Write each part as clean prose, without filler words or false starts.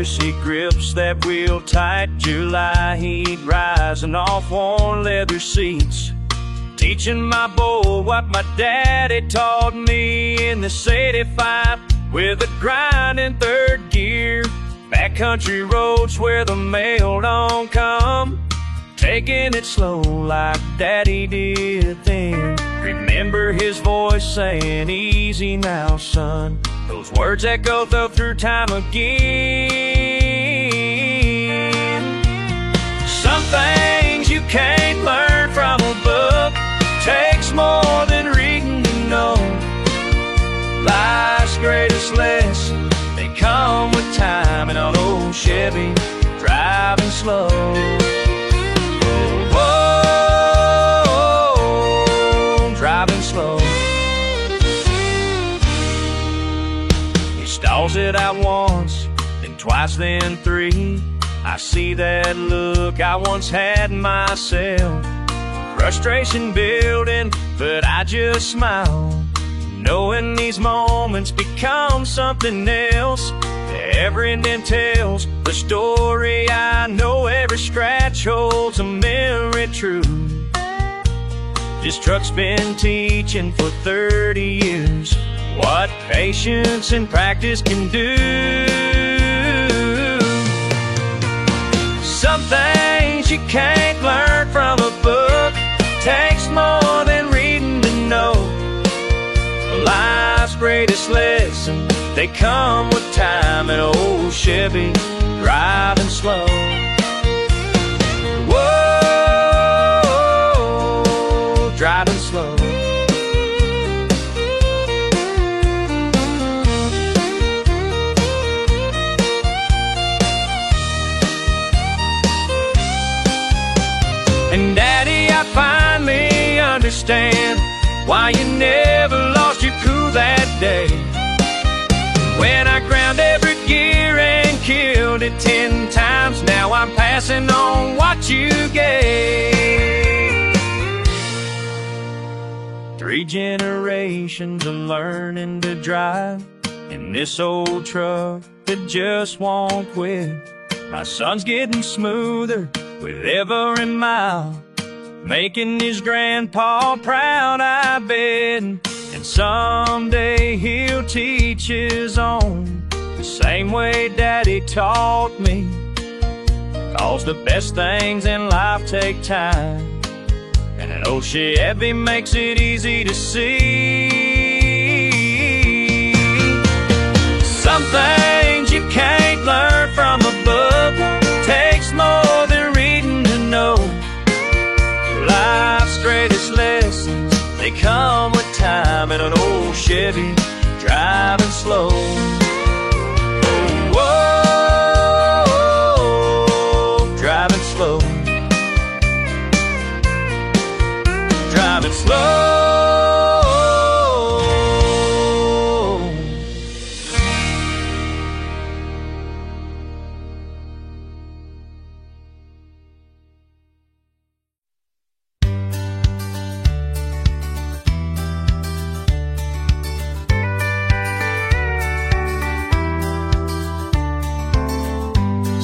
democracy grips that wheel tight. July heat rising off worn leather seats, teaching my boy what my daddy taught me in this 85 with a grind in third gear. Backcountry roads where the mail don't come, taking it slow like daddy did then. Remember his voice saying, "Easy now, son." Those words echo through time again. Some things you can't learn from a book, takes more than reading to know. Life's greatest lessons, they come with time, and an old Chevy driving slow. Whoa, driving slow. He stalls it out once, then twice, then three. I see that look I once had myself, frustration building, but I just smile, knowing these moments become something else. Every indent tells the story I know, every scratch holds a memory true. This truck's been teaching for 30 years what patience and practice can do. Some things you can't learn from a book, takes more than reading to know. Life's greatest lessons, they come with time, and old Chevy driving slow. Whoa, driving slow. And Daddy, I finally understand why you never lost your cool that day, when I ground every gear and killed it 10 times. Now I'm passing on what you gave. 3 generations of learning to drive in this old truck that just won't quit. My son's getting smoother with every mile, making his grandpa proud, I bet. And someday he'll teach his own, the same way Daddy taught me. 'Cause the best things in life take time, and an old Chevy makes it easy to see. Some things you can't learn from a book, takes more than reading to know. Life's greatest lessons, they come with time, and an old Chevy driving slow. Whoa, driving slow. Driving slow.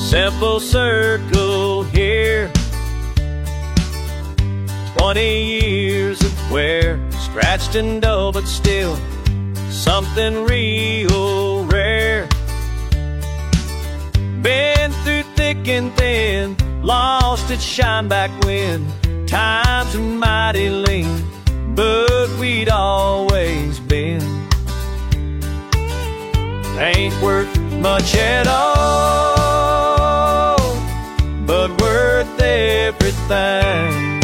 Simple circle here, 20 years of wear, scratched and dull, but still something real rare. Been through thick and thin, lost its shine back when times were mighty lean, but we'd always been. Ain't worth much at all, but worth everything.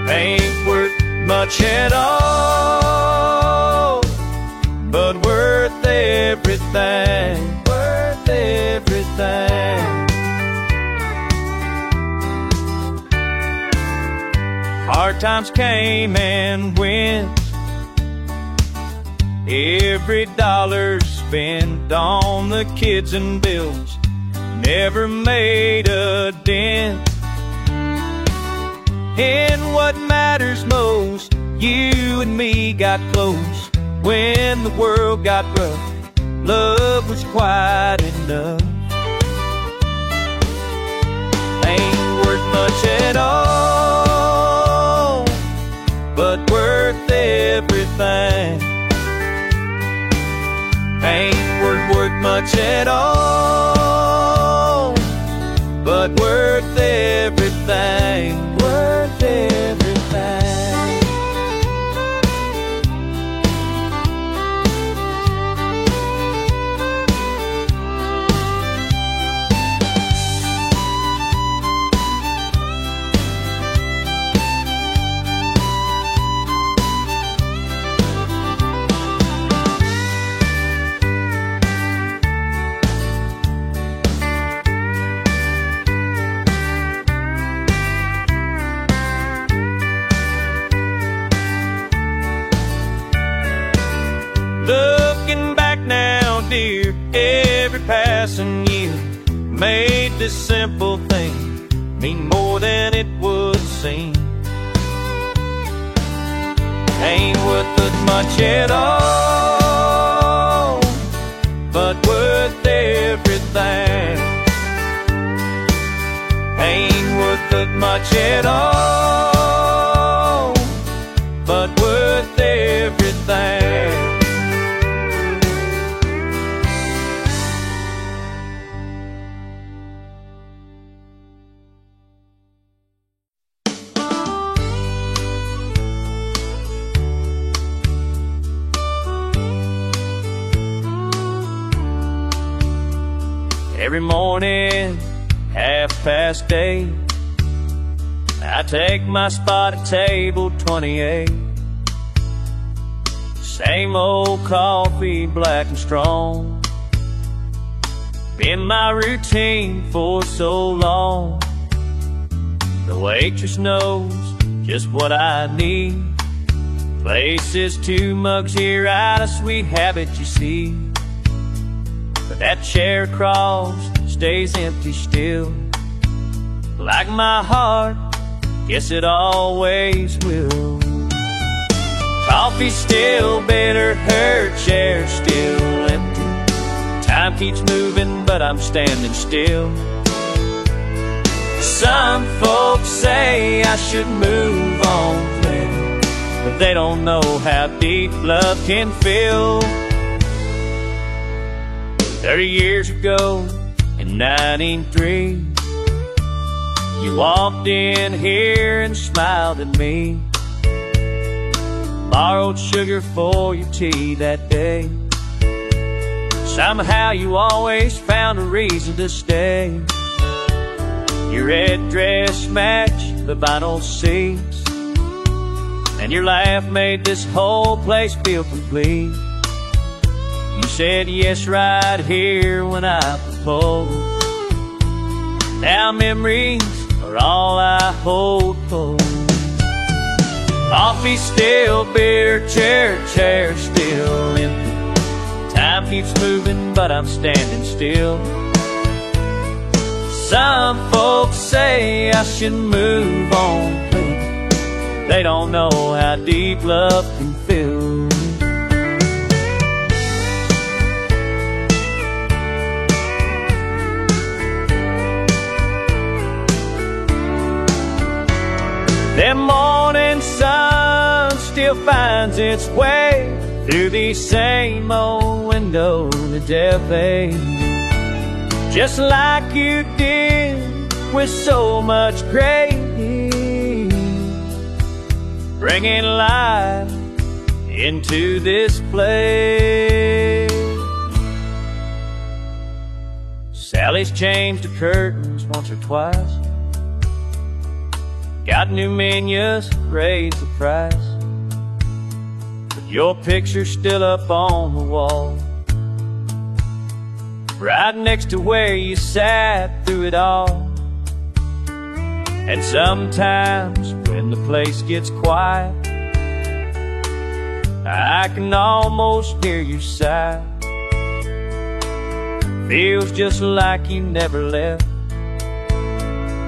Ain't worth much at all, but worth everything. Worth everything. Hard times came and went, every dollar spent on the kids and bills never made a dent in what matters most. You and me got close when the world got rough, love was quite enough. Ain't worth much at all, but worth everything. Ain't worth much at all, but worth everything. Worth everything. Looking back now, dear, every passing year made this simple thing mean more than it would seem. Ain't worth it much at all, but worth everything. Ain't worth it much at all, but worth everything. Every morning, 8:30, I take my spot at table 28. Same old coffee, black and strong. Been my routine for so long. The waitress knows just what I need. Places 2 mugs here out of sweet habit, you see. But that chair across stays empty still, like my heart, guess it always will. Coffee's still bitter, her chair's still empty. Time keeps moving, but I'm standing still. Some folks say I should move on, but they don't know how deep love can feel. 30 years ago, in 1903, you walked in here and smiled at me. Borrowed sugar for your tea that day. Somehow you always found a reason to stay. Your red dress matched the vinyl seats, and your laugh made this whole place feel complete. You said yes right here when I proposed. Now memories are all I hold close. Coffee's still bitter, chair still empty. Time keeps moving, but I'm standing still. Some folks say I should move on, they don't know how deep love can feel. The morning sun still finds its way through these same old windows today, babe. Just like you did with so much grace, bringing life into this place. Sally's changed the curtains once or twice, got new menus, raised the price, but your picture's still up on the wall, right next to where you sat through it all. And sometimes when the place gets quiet, I can almost hear you sigh. Feels just like you never left,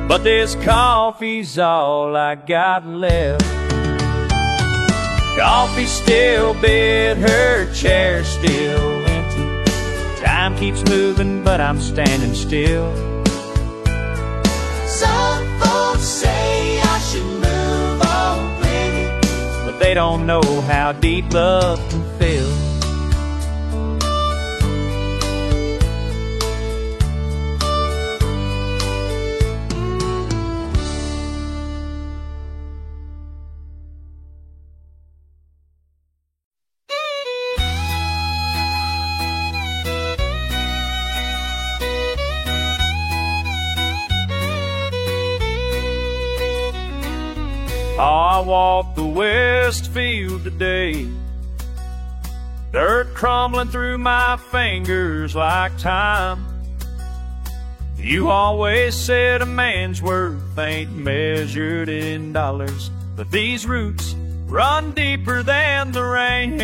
but this coffee's all I got left. Coffee's still bitter, her chair's still empty. Time keeps moving, but I'm standing still. Some folks say I should move away, but they don't know how deep love can feel. I walked the west field today, dirt crumbling through my fingers like time. You always said a man's worth ain't measured in dollars, but these roots run deeper than the rain.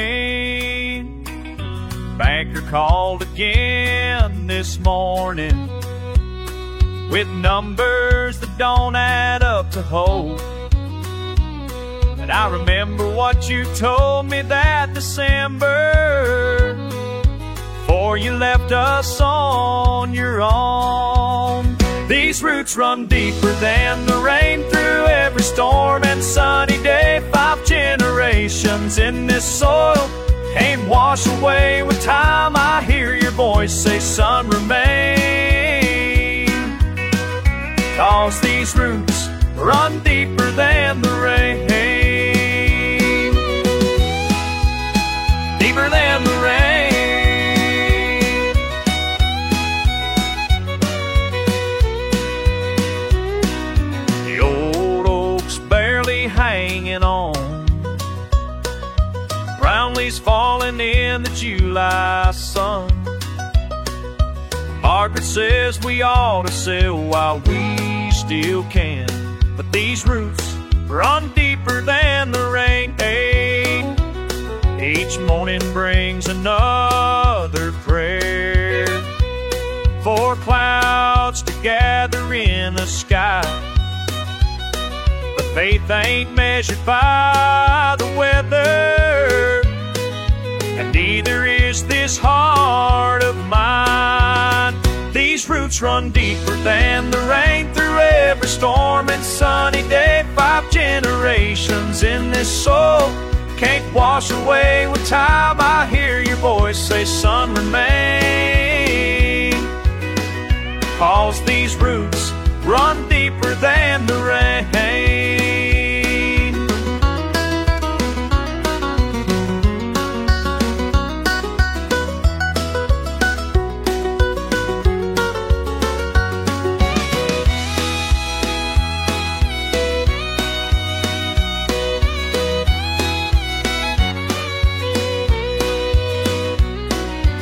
Banker called again this morning with numbers that don't add up to hope. And I remember what you told me that December, before you left us on your own. These roots run deeper than the rain through every storm and sunny day. 5 generations in this soil can't wash away with time. I hear your voice say, son, remain. 'Cause these roots run deeper than the rain. Deeper than the rain. The old oak's barely hanging on, brown leaves falling in the July sun. Margaret says we ought to sell while we still can, but these roots run deeper than the rain. Each morning brings another prayer for clouds to gather in the sky. But faith ain't measured by the weather, and neither is this heart of mine. These roots run deeper than the rain through every storm and sunny day. 5 generations in this soul can't wash away with time. I hear your voice say, son, remain. 'Cause these roots run deeper than the rain.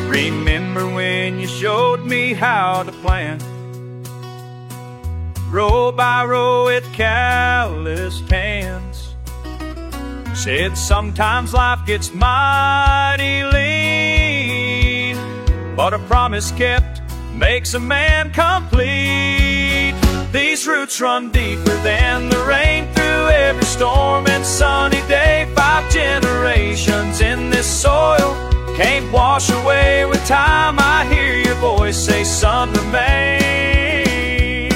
Remember when you showed me how to plant, row by row with calloused hands. Said sometimes life gets mighty lean, but a promise kept makes a man complete. These roots run deeper than the rain through every storm and sunny day. 5 generations in this soil can't wash away with time. I hear your voice say, son, remain.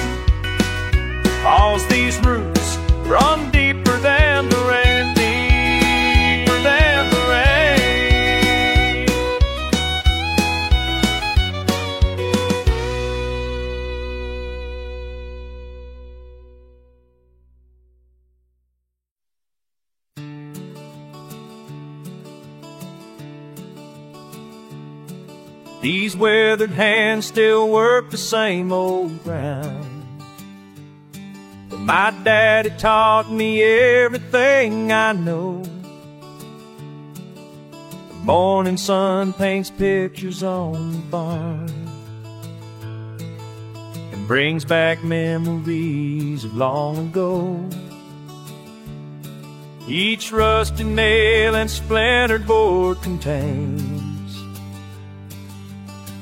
'Cause these roots run deeper than the rain, deeper than the rain. These weathered hands still work the same old ground, but my daddy taught me everything I know. The morning sun paints pictures on the barn and brings back memories of long ago. Each rusty nail and splintered board contains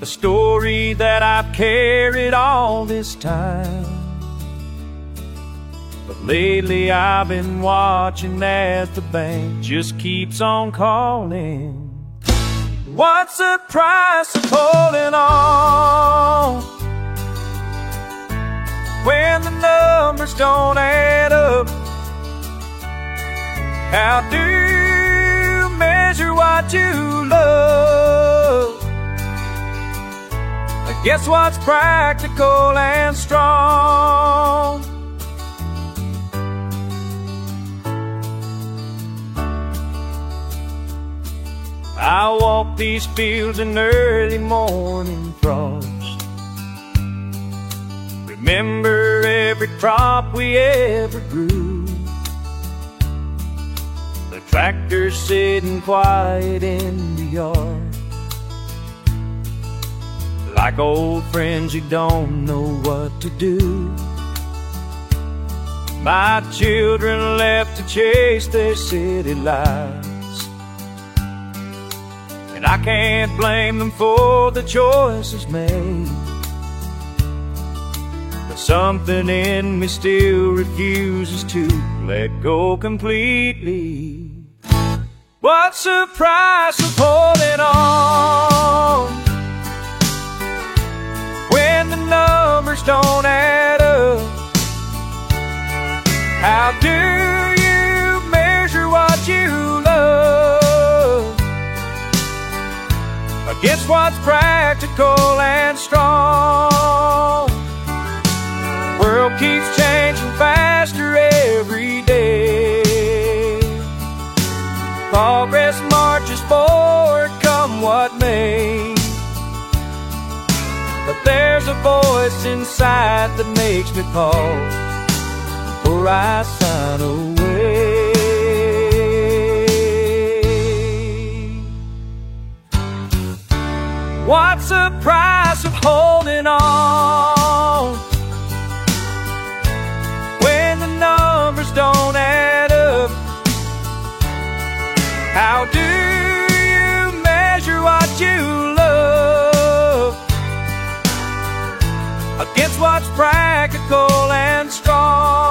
a story that I've carried all this time. But lately I've been watching as the bank just keeps on calling. What's the price of holding on when the numbers don't add up? How do you measure what you love? I guess what's practical and strong? I walk these fields in early morning frost. Remember every crop we ever grew. The tractor sitting quiet in the yard, like old friends who don't know what to do. My children left to chase their city lives, and I can't blame them for the choices made. But something in me still refuses to let go completely. What's the price of holding on when the numbers don't add up? How do you measure what you love against what's practical and strong? The world keeps changing faster every day. Progress marches forward, come what may. But there's a voice inside that makes me pause before I sign away. What's the price of holding on when the numbers don't add up? How do you measure what you love against what's practical and strong?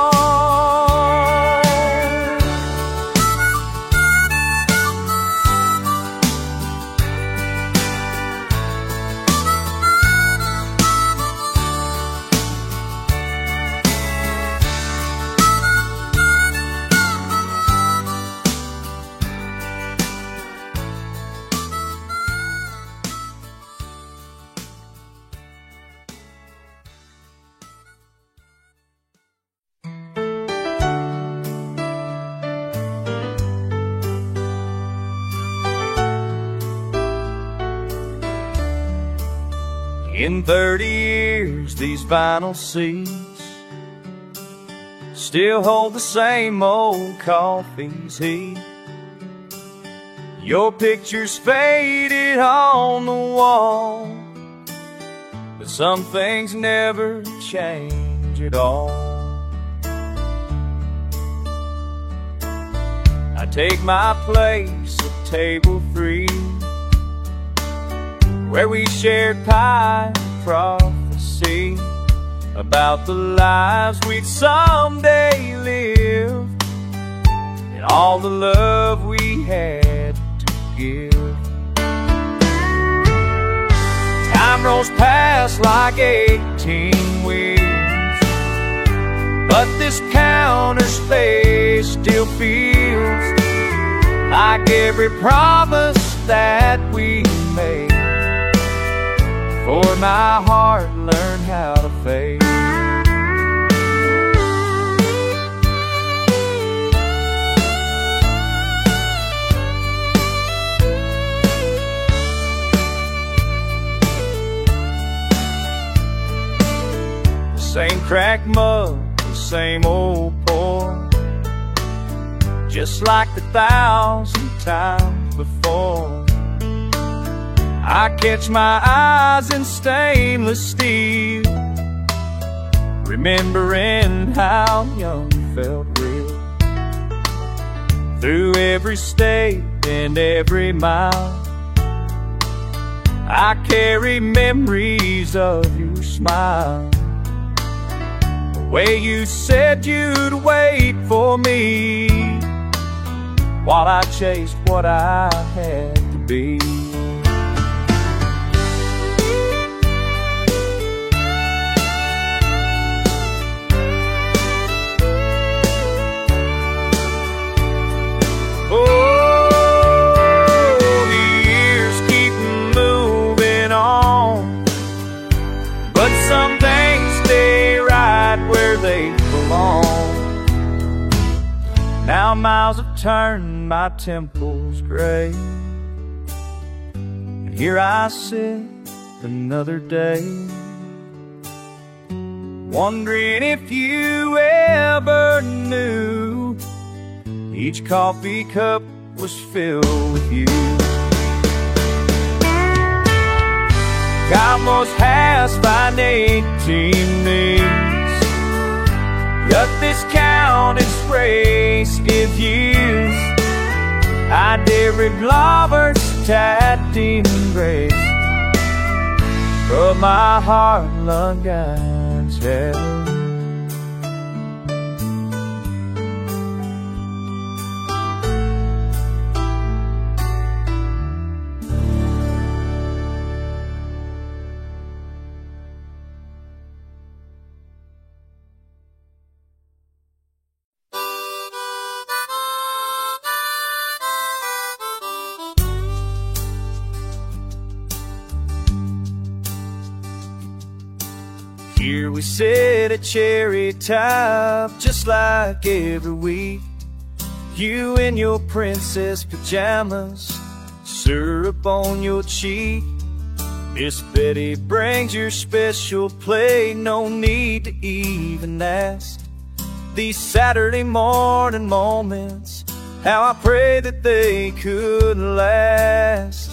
In 30 years, these vinyl seats still hold the same old coffee's heat. Your picture's faded on the wall, but some things never change at all. I take my place at table 3, where we shared pie and prophecy about the lives we'd someday live, and all the love we had to give. Time rolls past like 18 wheels, but this counter space still feels like every promise that we made, for my heart learned how to fade. Same cracked mug, the same old pour, just like the 1,000 times before. I catch my eyes in stainless steel, remembering how young felt real. Through every state and every mile, I carry memories of your smile, the way you said you'd wait for me while I chased what I had to be. Now miles have turned my temples gray, and here I sit another day, wondering if you ever knew each coffee cup was filled with you. Almost has find 18 names, cut this count and race give years. I dare Robert's tatting grace, but my heart lung guides hell. Here we sit at Cherry Top, just like every week. You in your princess pajamas, syrup on your cheek. Miss Betty brings your special plate, no need to even ask. These Saturday morning moments, how I pray that they could last.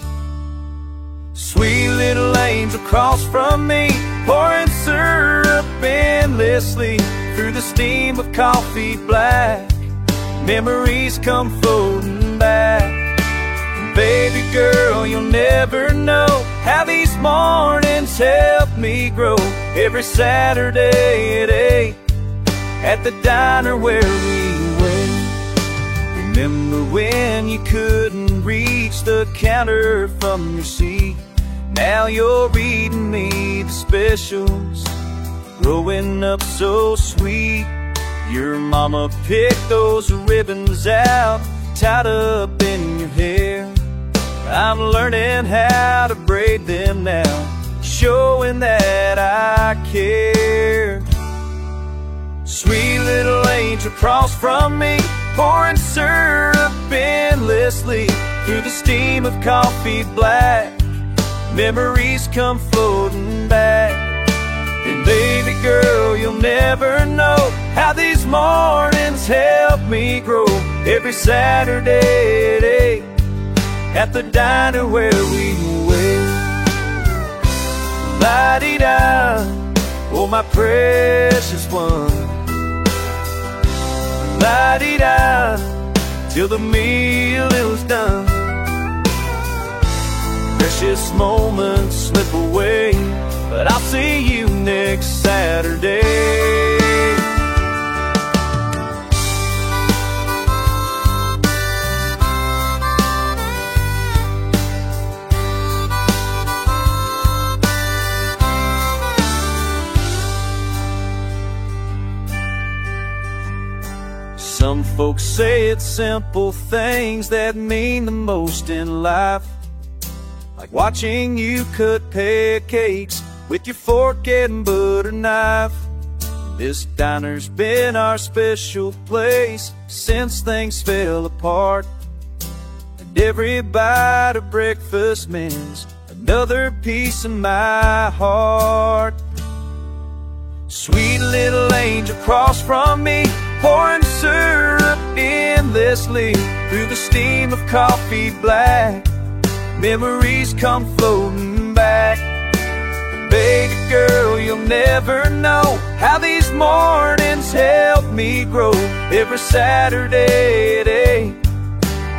Sweet little angel across from me, pouring syrup endlessly through the steam of coffee black. Memories come floating back. And baby girl, you'll never know how these mornings help me grow. Every Saturday at 8 at the diner where we wait. Remember when you couldn't reach the counter from your seat? Now you're reading me the specials, growing up so sweet. Your mama picked those ribbons out, tied up in your hair. I'm learning how to braid them now, showing that I care. Sweet little angel across from me, pouring syrup endlessly through the steam of coffee black. Memories come floating back. And baby girl, you'll never know how these mornings help me grow. Every Saturday at 8 at the diner where we wait. La-dee-da, oh my precious one. La-dee-da, till the meal is done. Precious moments slip away, but I'll see you next Saturday. Some folks say it's simple things that mean the most in life, like watching you cut pancakes with your fork and butter knife. This diner's been our special place since things fell apart, and every bite of breakfast means another piece of my heart. Sweet little angel across from me, pouring syrup endlessly through the steam of coffee black. Memories come floating back. Baby girl, you'll never know how these mornings help me grow. Every Saturday at 8,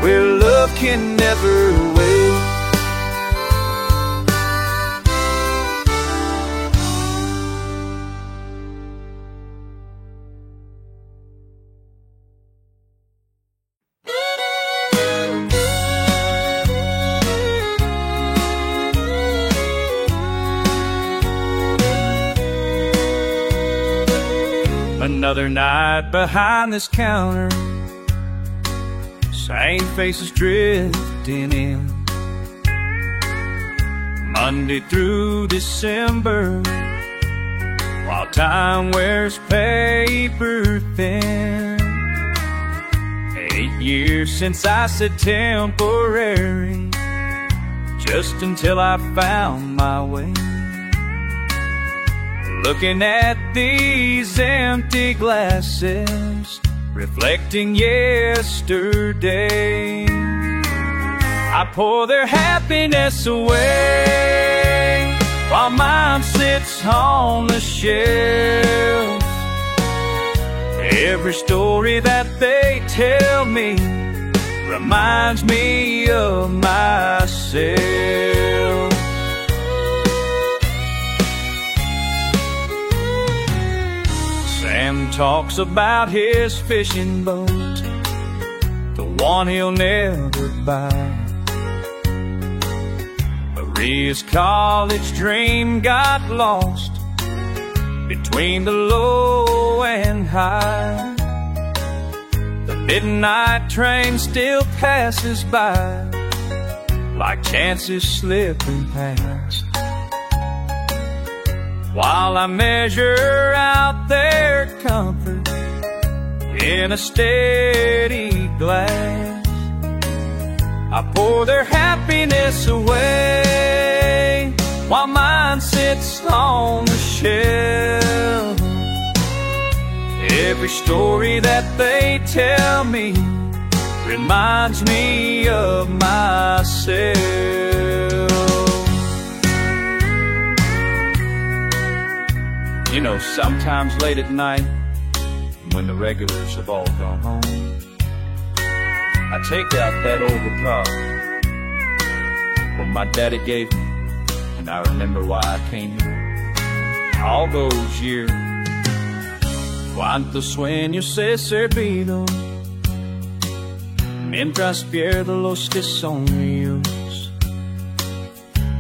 where love can never wait. Another night behind this counter, same faces drifting in. Monday through December, while time wears paper thin. 8 years since I said temporary, just until I found my way. Looking at these empty glasses, reflecting yesterday, I pour their happiness away, while mine sits on the shelf. Every story that they tell me reminds me of myself. Sam talks about his fishing boat, the one he'll never buy. Maria's college dream got lost between the low and high. The midnight train still passes by, like chances slipping past, while I measure out their comfort in a steady glass. I pour their happiness away, while mine sits on the shelf. Every story that they tell me reminds me of myself. You know, sometimes late at night, when the regulars have all gone home, I take out that old guitar what my daddy gave me, and I remember why I came here all those years. Cuántos sueños he servido mientras pierdo los que son míos,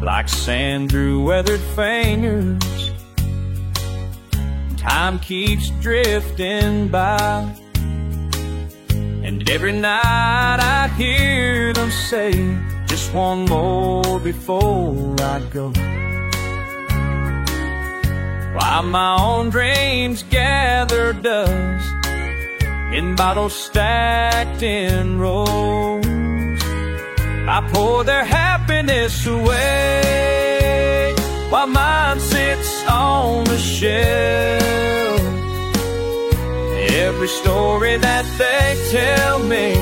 like sand through weathered fingers. Time keeps drifting by, and every night I hear them say, just one more before I go. While my own dreams gather dust in bottles stacked in rows, I pour their happiness away, while mine sits on the shelf. Every story that they tell me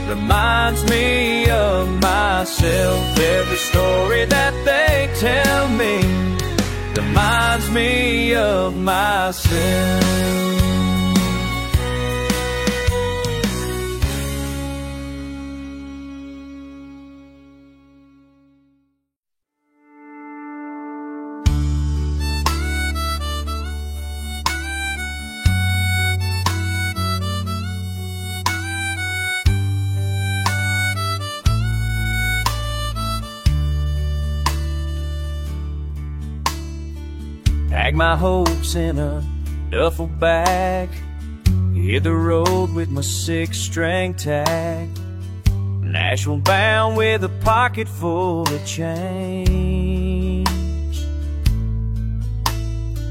reminds me of myself. Every story that they tell me reminds me of myself. Pack my hopes in a duffel bag, hit the road with my 6-string tag, Nashville bound with a pocket full of change.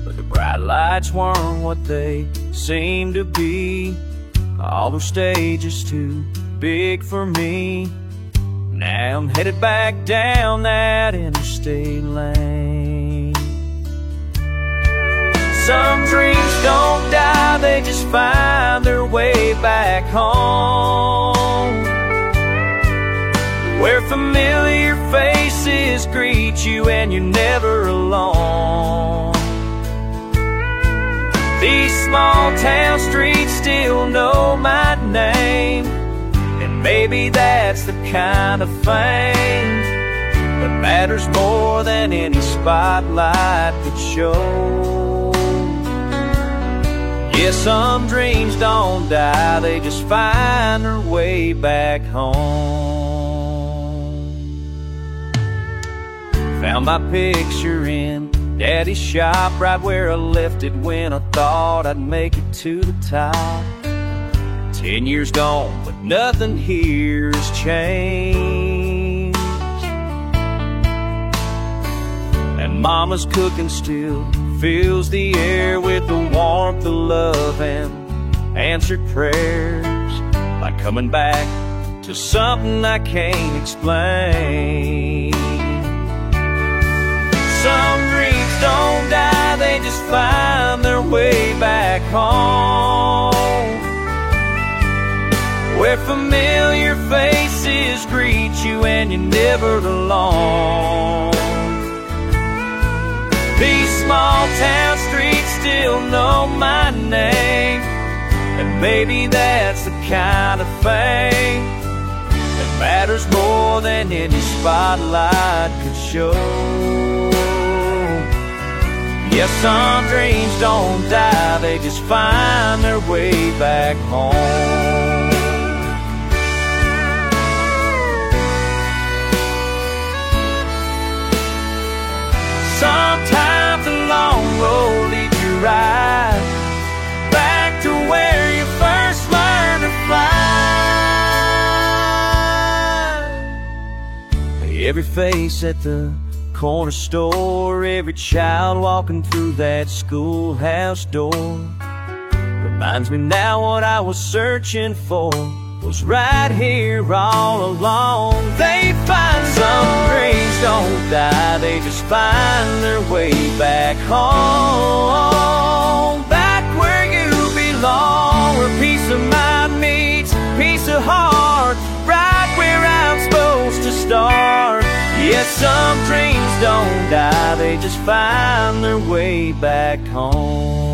But the bright lights weren't what they seemed to be, all those stages too big for me. Now I'm headed back down that interstate lane. Some dreams don't die, they just find their way back home, where familiar faces greet you and you're never alone. These small town streets still know my name, and maybe that's the kind of fame that matters more than any spotlight could show. Yeah, some dreams don't die, they just find their way back home. Found my picture in Daddy's shop, right where I left it when I thought I'd make it to the top. 10 years gone, but nothing here has changed, and Mama's cooking still fills the air with the warmth of love and answered prayers, I'm coming back to something I can't explain. Some dreams don't die, they just find their way back home, where familiar faces greet you and you're never alone. These small town streets still know my name, and maybe that's the kind of thing that matters more than any spotlight could show. Yes, some dreams don't die, they just find their way back home. Sometimes the long road leads you right back to where you first learned to fly. Every face at the corner store, every child walking through that schoolhouse door reminds me now what I was searching for was right here all along. They find some dreams don't die, they just find their way back home, back where you belong, where peace of mind meets peace of heart, right where I'm supposed to start. Yes, some dreams don't die, they just find their way back home.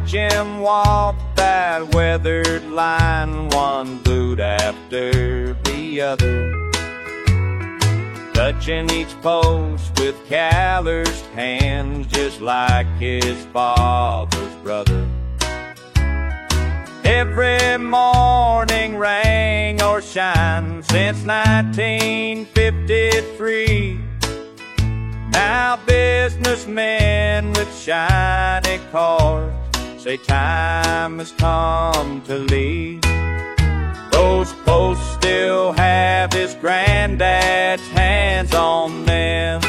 Jim walked that weathered line, one boot after the other, touching each post with calloused hands, just like his father's brother. Every morning, rain or shine, since 1953. Now businessmen with shiny cars say time has come to leave. Those posts still have his granddad's hands on them,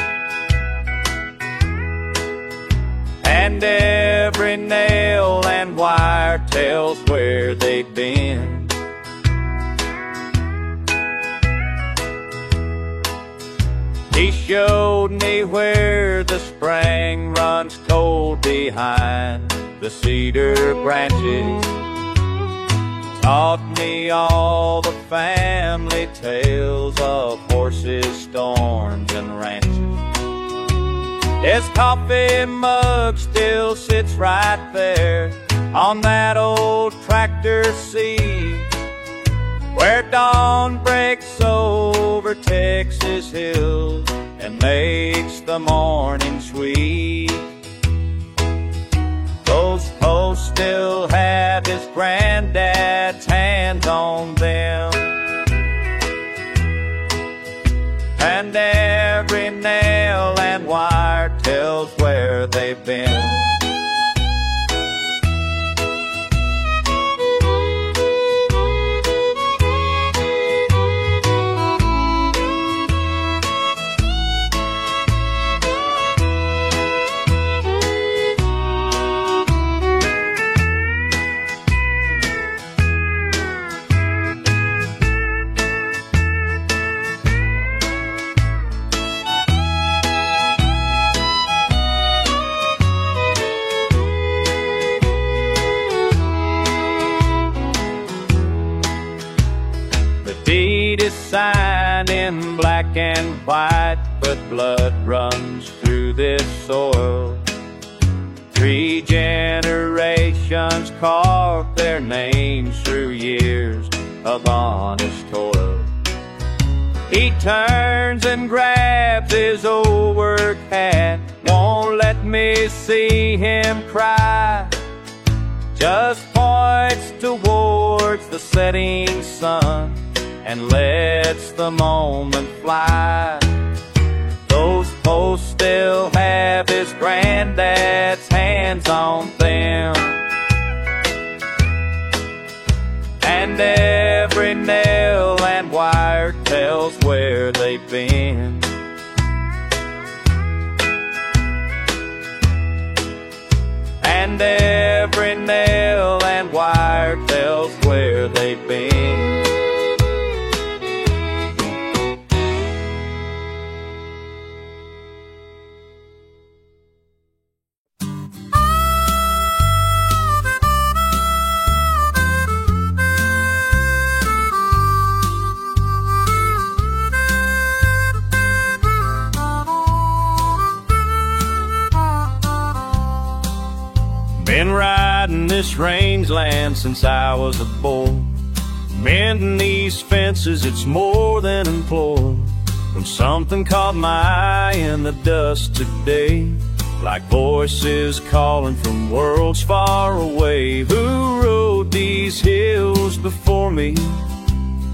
and every nail and wire tells where they've been. He showed me where the spring runs cold behind the cedar branches, taught me all the family tales of horses, storms, and ranches. His coffee mug still sits right there on that old tractor seat, where dawn breaks over Texas hills and makes the morning sweet. Those posts still have his granddad's hands on them, and every nail and wire tells where they've been. Signed in black and white, but blood runs through this soil. 3 generations carved their names through years of honest toil. He turns and grabs his old work hat, won't let me see him cry. just points towards the setting sun and lets the moment fly. Those posts still have his granddad's hands on them, and every nail and wire tells where they've been. And every nail and wire tells where they've been. Been riding this rangeland since I was a boy. Mending these fences, it's more than employ. When something caught my eye in the dust today, like voices calling from worlds far away. Who rode these hills before me?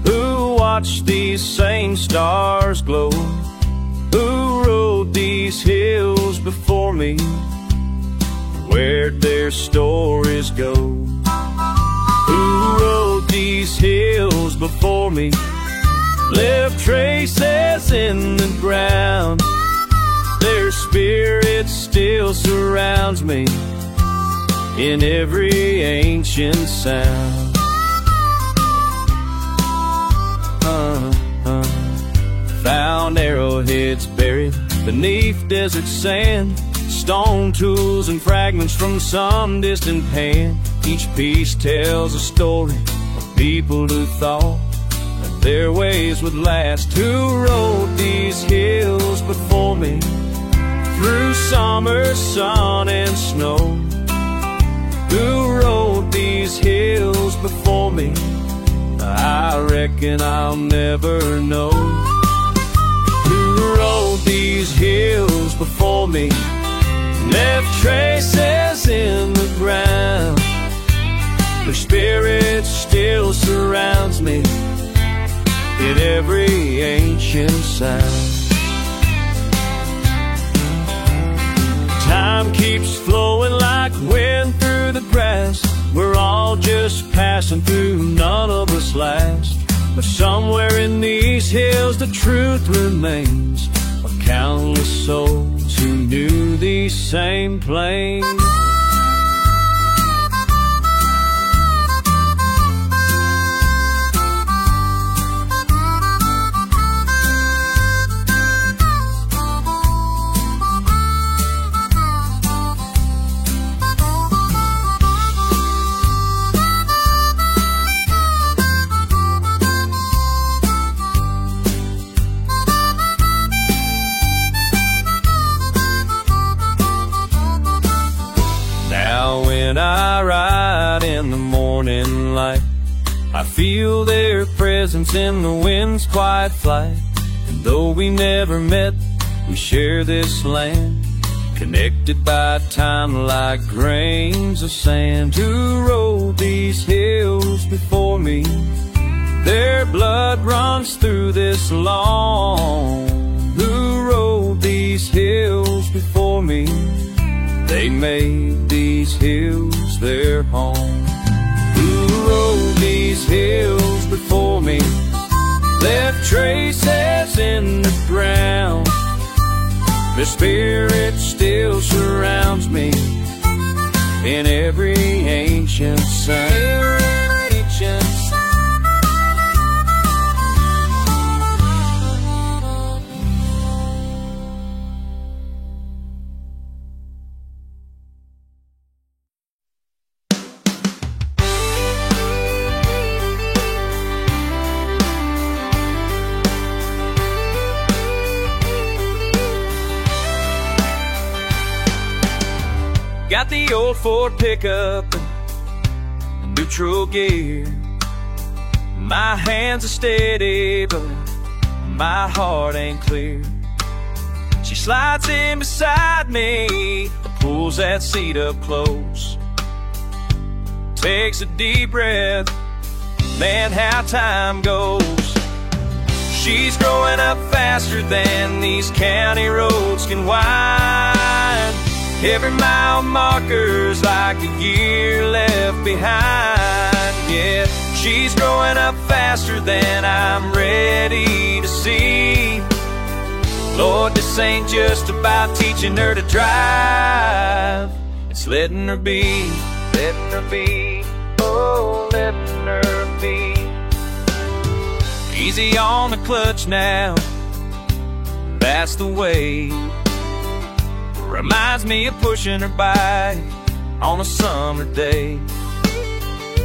Who watched these same stars glow? Who rode these hills before me? Where'd their stories go? Who rode these hills before me? Left traces in the ground. Their spirit still surrounds me in every ancient sound. Found arrowheads buried beneath desert sand, stone tools and fragments from some distant hand. Each piece tells a story of people who thought that their ways would last. Who rode these hills before me through summer, sun and snow? Who rode these hills before me? I reckon I'll never know. Who rode these hills before me? Left traces in the ground. Their spirit still surrounds me in every ancient sound. Time keeps flowing like wind through the grass. We're all just passing through, none of us last. But somewhere in these hills the truth remains of countless souls who knew these same plains. When I ride in the morning light, I feel their presence in the wind's quiet flight. And though we never met, we share this land, connected by time like grains of sand. Who rode these hills before me? Their blood runs through this lawn. Who rode these hills before me? They made these hills their home. Who rode these hills before me? Left traces in the ground. Their spirit still surrounds me in every ancient sound. Got the old Ford pickup and neutral gear. My hands are steady, but my heart ain't clear. She slides in beside me, pulls that seat up close. takes a deep breath. Man, how time goes. She's growing up faster than these county roads can wind. Every mile marker's like a year left behind. Yeah, she's growing up faster than I'm ready to see. Lord, this ain't just about teaching her to drive. It's letting her be, letting her be, oh, letting her be. Easy on the clutch now, that's the way. Reminds me of pushing her bike on a summer day.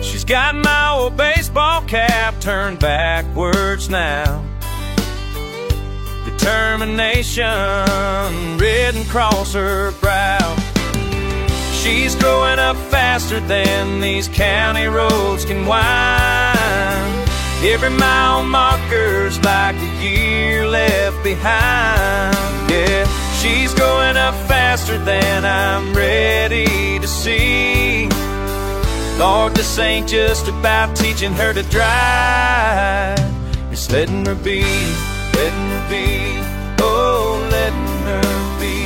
She's got my old baseball cap turned backwards now. Determination written across her brow. She's growing up faster than these county roads can wind. Every mile marker's like a year left behind. Yeah, she's growing up faster than I'm ready to see. Lord, this ain't just about teaching her to drive. It's letting her be, letting her be, oh, letting her be.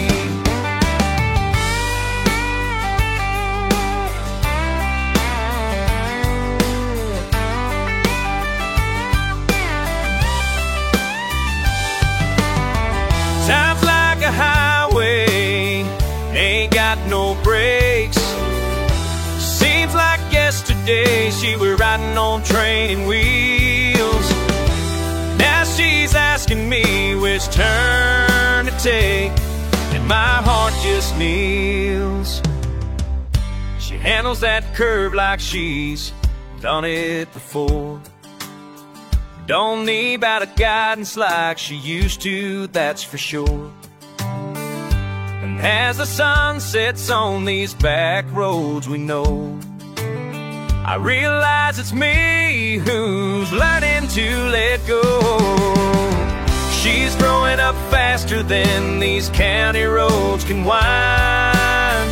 Time's like a highway, ain't got no brakes. Seems like yesterday she was riding on training wheels. Now she's asking me which turn to take, and my heart just kneels. She handles that curve like she's done it before. Don't need about a guidance like she used to, that's for sure. And as the sun sets on these back roads we know, I realize it's me who's learning to let go. She's growing up faster than these county roads can wind.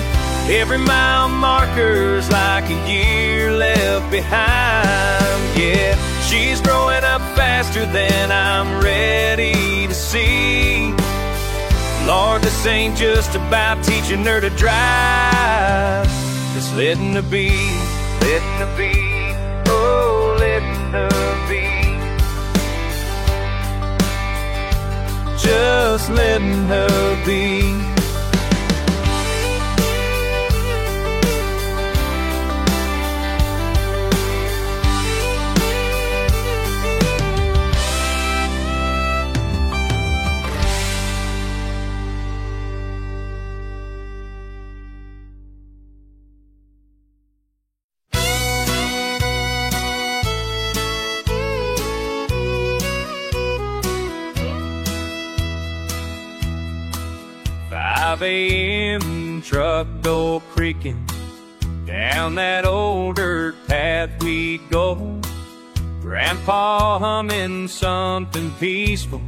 Every mile marker's like a year left behind. Yeah, she's growing up faster than I'm ready to see. Lord, this ain't just about teaching her to drive. It's letting her be, letting her be, oh, letting her be. Just letting her be. A.m. truck go creaking down that old dirt path we go. Grandpa humming something peaceful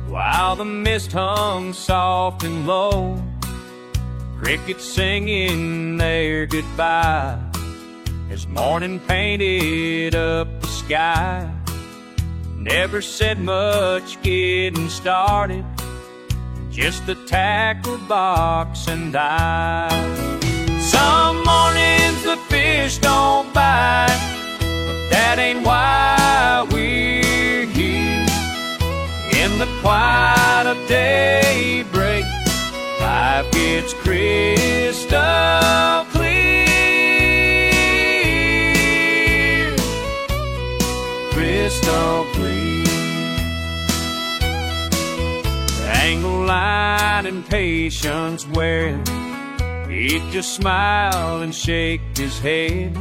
while the mist hung soft and low. Crickets singing their goodbye as morning painted up the sky. Never said much getting started, just the tackle box and I. Some mornings the fish don't bite, but that ain't why we're here. In the quiet of daybreak, life gets crystal clear. Crystal clear. Angle line and patience wearing, he'd just smile and shake his head.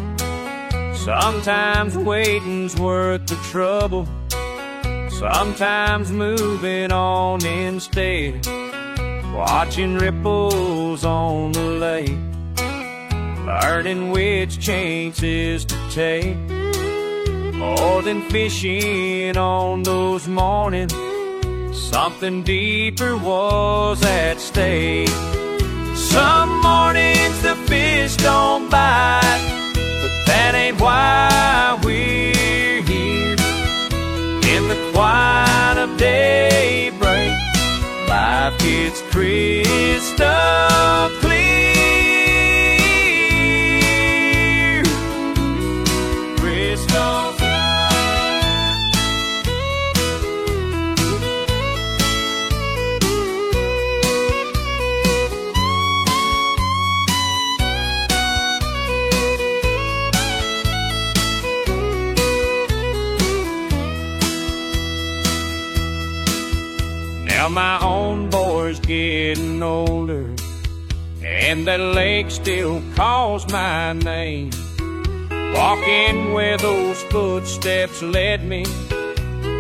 Sometimes waiting's worth the trouble, sometimes moving on instead. Watching ripples on the lake, learning which chances to take. More than fishing on those mornings, something deeper was at stake. Some mornings the fish don't bite, but crystal clear. Crystal clear. Now my own boy's getting older, and that lake still calls my name. Walking where those footsteps led me,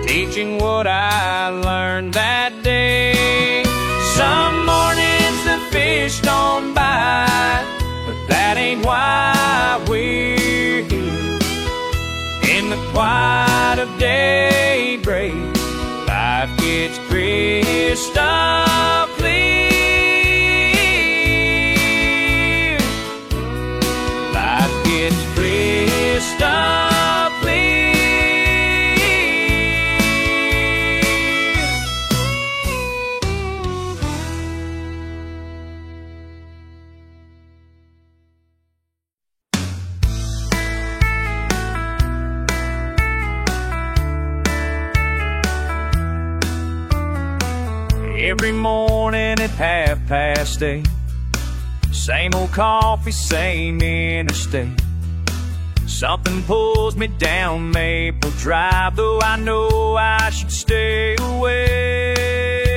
teaching what I learned that day. Some mornings the fish don't bite, but that ain't why we're here. In the quiet of daybreak, life gets crystal clear. Life gets crystal clear. Every morning at 8:30, same old coffee, same interstate. Something pulls me down Maple Drive, though I know I should stay away.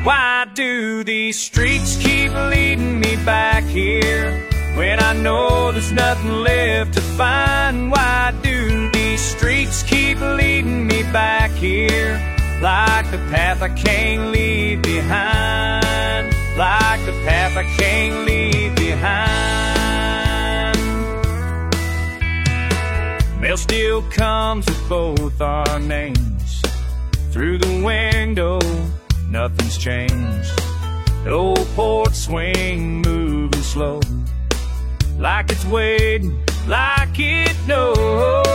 Why do these streets keep leading me back here when I know there's nothing left to find? Why do these streets keep leading me back here? Like the path I can't leave behind. Like the path I can't leave behind. Mail still comes with both our names. Through the window, nothing's changed. The old porch swing moving slow, like it's waiting, like it knows.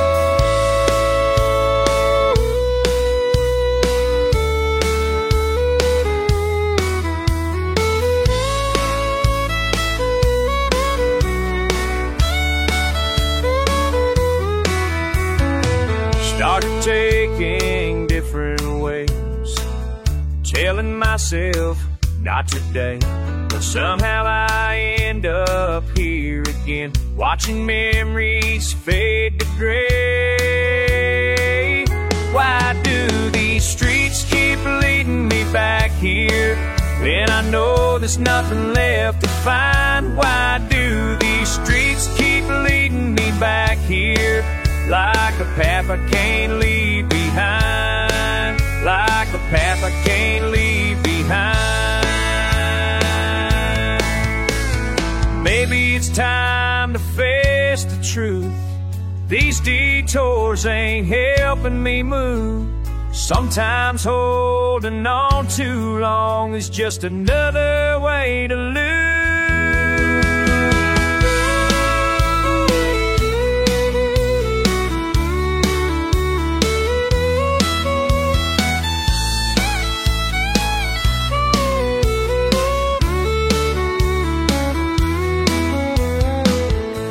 Started taking different ways, telling myself not today, but somehow I end up here again, watching memories fade to gray. Why do these streets keep leading me back here when I know there's nothing left to find? Why do these streets keep leading me back here? Like a path I can't leave behind. Like a path I can't leave behind. Maybe it's time to face the truth. These detours ain't helping me move. Sometimes holding on too long is just another way to lose.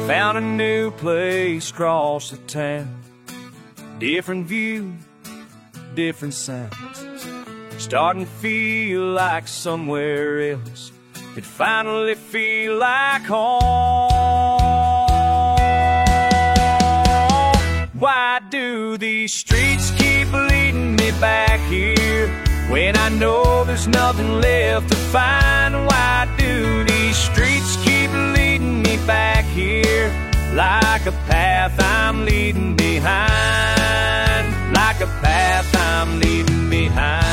Found a new place across the town. Different view, different sounds. Starting to feel like somewhere else. Could finally feel like home. Why do these streets keep leading me back here when I know there's nothing left to find? Why do these streets keep leading me back here? Like a path I'm leaving behind. Like a path I'm leaving behind.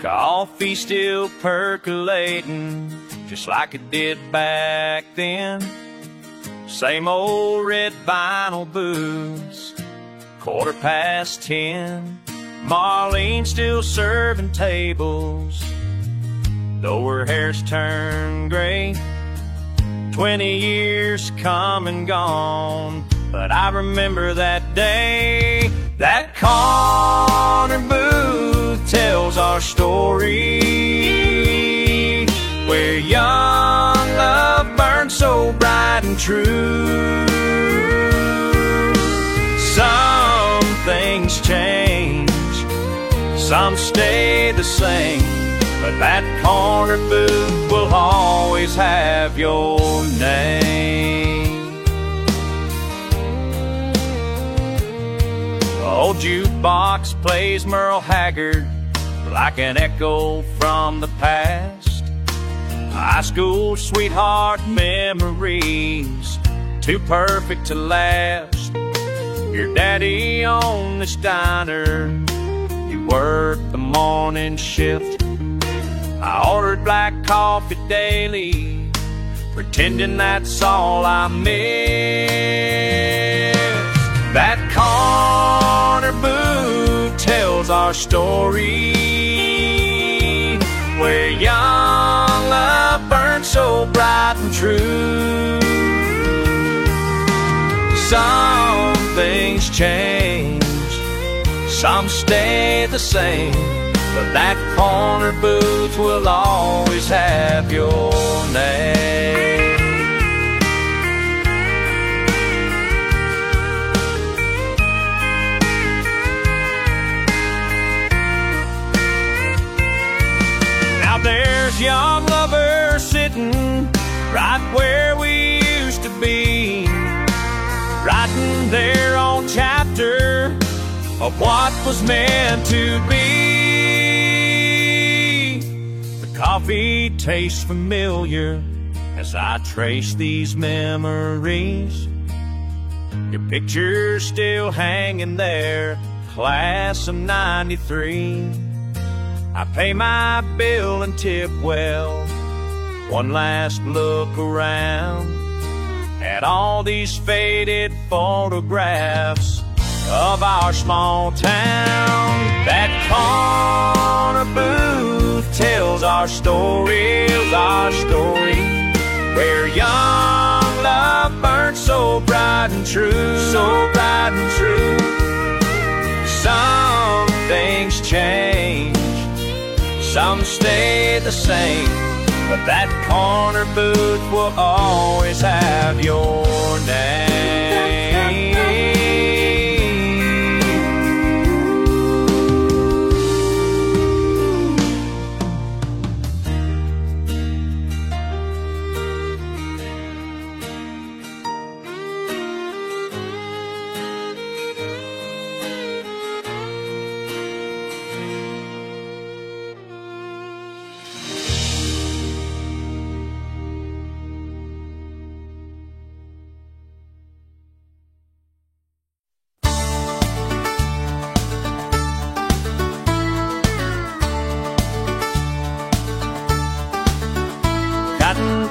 Coffee still percolating, just like it did back then. Same old red vinyl booths, 10:15. Marlene still serving tables, though her hair's turned gray. 20 years come and gone, but I remember that day. That corner booth tells our story, where young love burned so bright and true. Some things change, some stay the same, but that corner booth will always have your name. The old jukebox plays Merle Haggard like an echo from the past. High school sweetheart memories, too perfect to last. Your daddy owned this diner, you worked the morning shift. I ordered black coffee daily, pretending that's all I missed. That corner booth tells our story, where young love burned so bright and true. Some things change, some stay the same, but that corner booth will always have your name. Now there's young lovers sitting right where we used to be, writing their own chapter of what was meant to be. The coffee tastes familiar as I trace these memories. Your picture's still hanging there, class of '93. I pay my bill and tip well, one last look around at all these faded photographs of our small town. That corner booth tells our story, where young love burnt so bright and true, so bright and true. Some things change, some stay the same, but that corner booth will always have your name.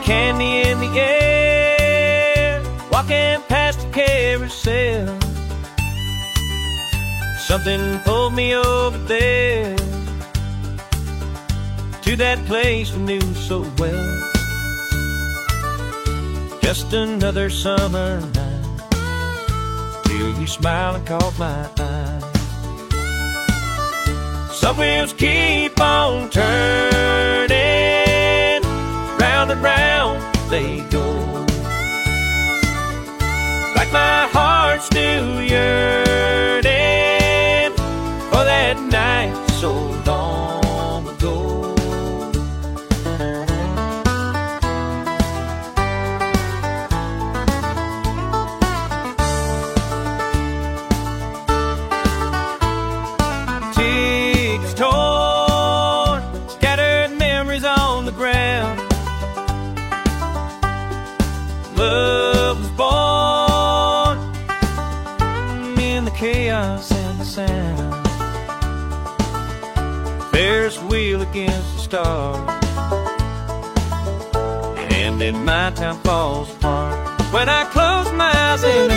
Candy in the air, walking past the carousel. Something pulled me over there to that place we knew so well. Just another summer night till you smiled and caught my eye. Some wheels keep on turning, round and round they go, like my heart's still yearning for that night so long ago. Tickets torn, scattered memories on the ground. Love was born in the chaos and the sound. Ferris wheel against the stars, then my town falls apart. When I close my eyes and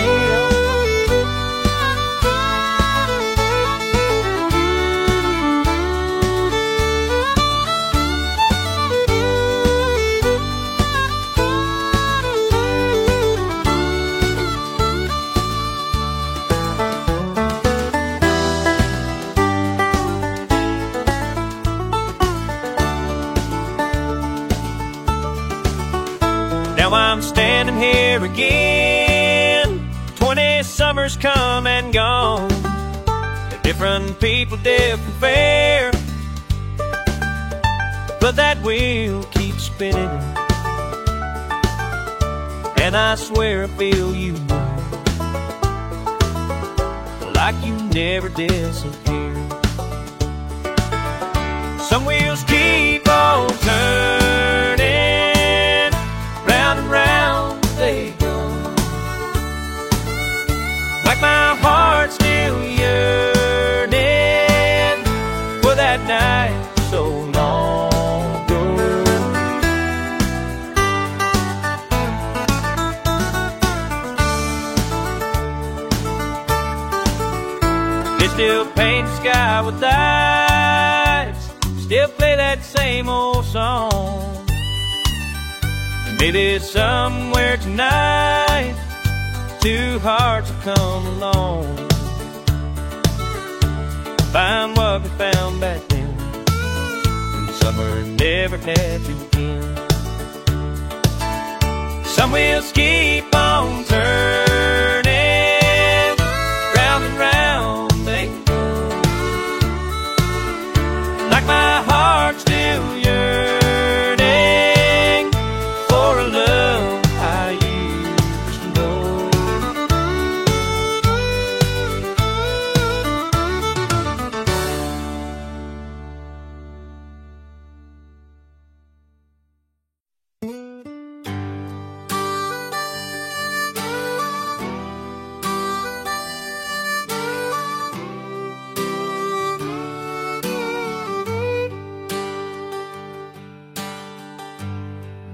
now I'm standing here again. 20 summers come and gone. Different people, different fare, but that wheel keeps spinning, and I swear I feel you like you never disappear. Some wheels keep on turning, round and round they go, like my heart's still yearning for that night so long ago. They still paint the sky with eyes, still play that same old song. Maybe somewhere tonight two hearts will come along, find what we found back then, when summer never had to end. Some wheels keep on turning, round and round they go, like my heart still yearning for a love I used to know.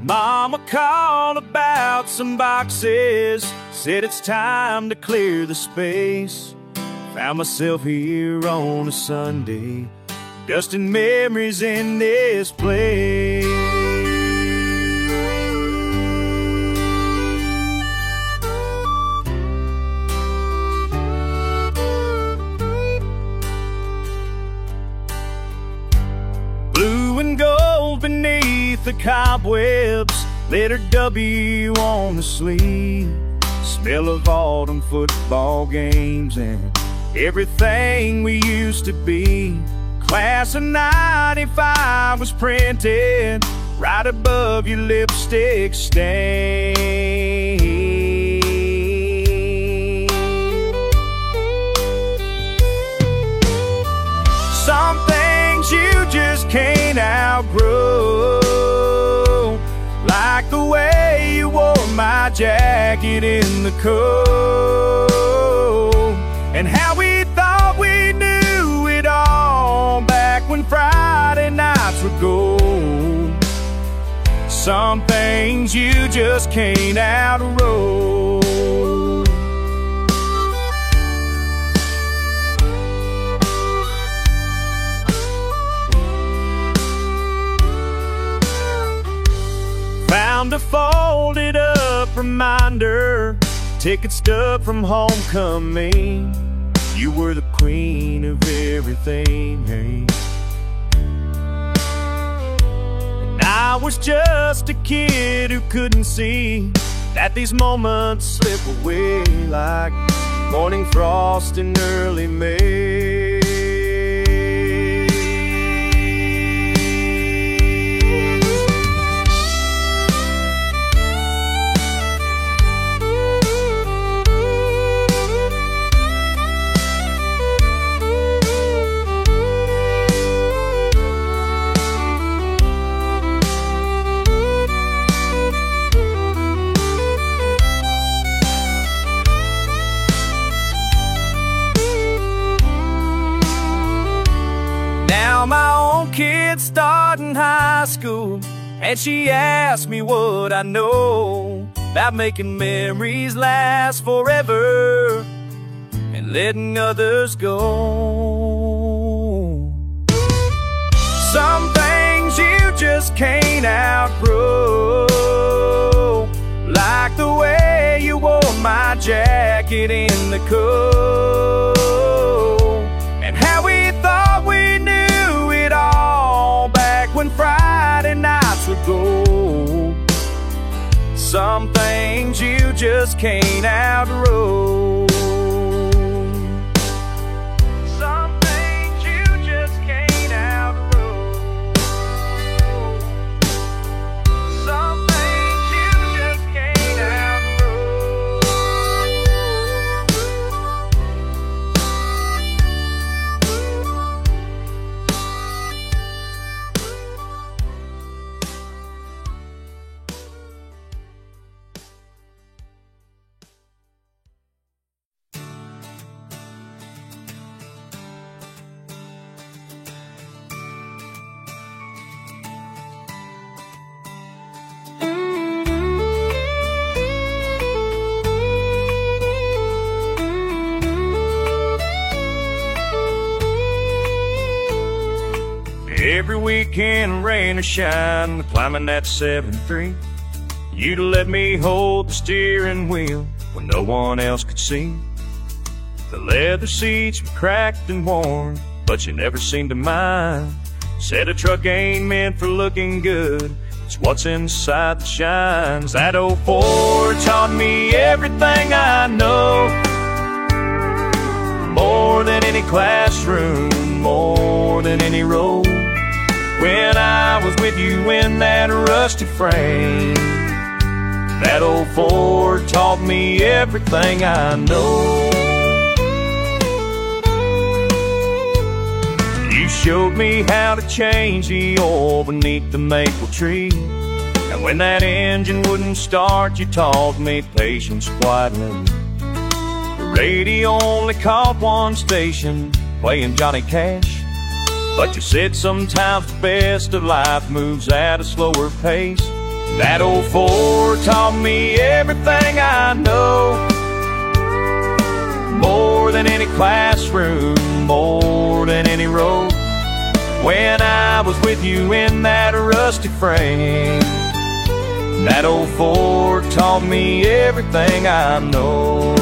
Mama called about some boxes, said it's time to clear the space. Found myself here on a Sunday, dusting memories in this place. Blue and gold beneath the cobwebs, letter W on the sleeve. Smell of autumn football games and everything we used to be. Class of '95 was printed right above your lipstick stain. Some things you just can't outgrow, like the way you wore my jacket in the cold, and how we thought we knew it all back when Friday nights were gold. Some things you just can't outroll. Found a folded up reminder, ticket stub from homecoming. You were the queen of everything, hey. And I was just a kid who couldn't see that these moments slip away like morning frost in early May. Now my own kid's starting high school, And she asked me what I know about making memories last forever and letting others go. Some things you just can't outgrow, like the way you wore my jacket in the cold, and how we thought we knew it all back when Friday nights would go. Some things you just can't outgrow. Some things you just can't outgrow. Some things you just can't outgrow. Every weekend, rain or shine, climbing that 7-3. You'd let me hold the steering wheel when no one else could see. The leather seats were cracked and worn, but you never seemed to mind. Said a truck ain't meant for looking good, it's what's inside that shines. That old Ford taught me everything I know, more than any classroom, more than any road. When I was with you in that rusty frame, that old Ford taught me everything I know. You showed me how to change the oil beneath the maple tree, and when that engine wouldn't start, you taught me patience quietly. The radio only caught one station, playing Johnny Cash, but you said sometimes the best of life moves at a slower pace. That old Ford taught me everything I know, more than any classroom, more than any road. When I was with you in that rusty frame, that old Ford taught me everything I know.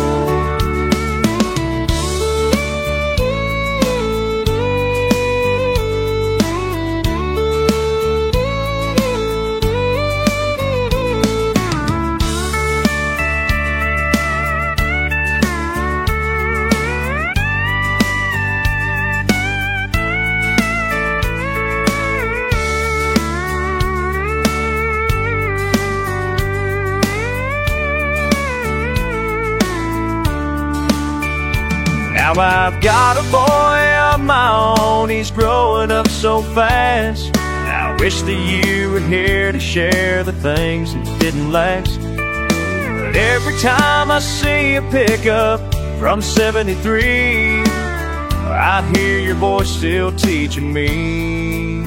Now I've got a boy of my own, he's growing up so fast. I wish that you were here to share the things that didn't last. But every time I see a pickup from 73, I hear your voice still teaching me.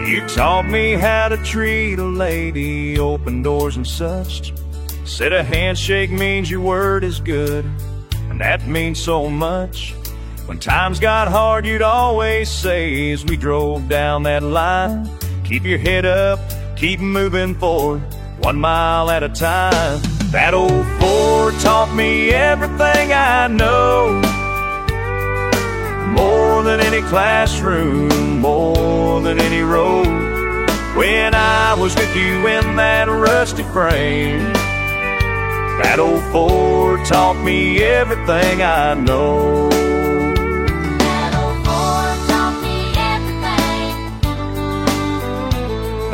You taught me how to treat a lady, open doors and such. Said a handshake means your word is good, and that means so much. When times got hard, you'd always say as we drove down that line, keep your head up, keep moving forward, 1 mile at a time. That old Ford taught me everything I know, more than any classroom, more than any road. When I was with you in that rusty frame, that old Ford taught me everything I know. That old Ford taught me everything.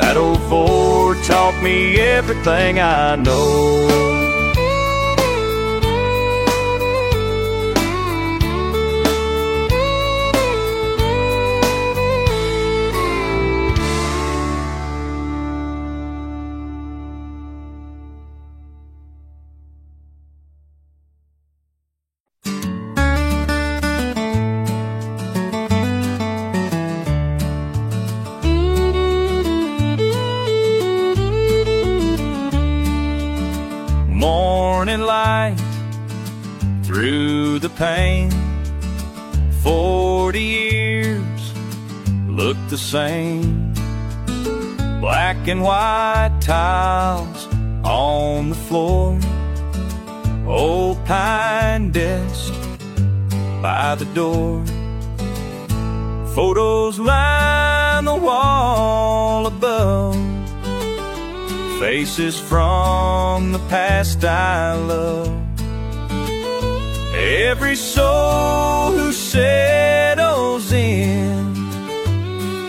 That old Ford taught me everything I know. morning light through the pane. 40 years look the same. Black and white tiles on the floor. Old pine desk by the door. Photos line the wall above. Faces from the past I love. Every soul who settles in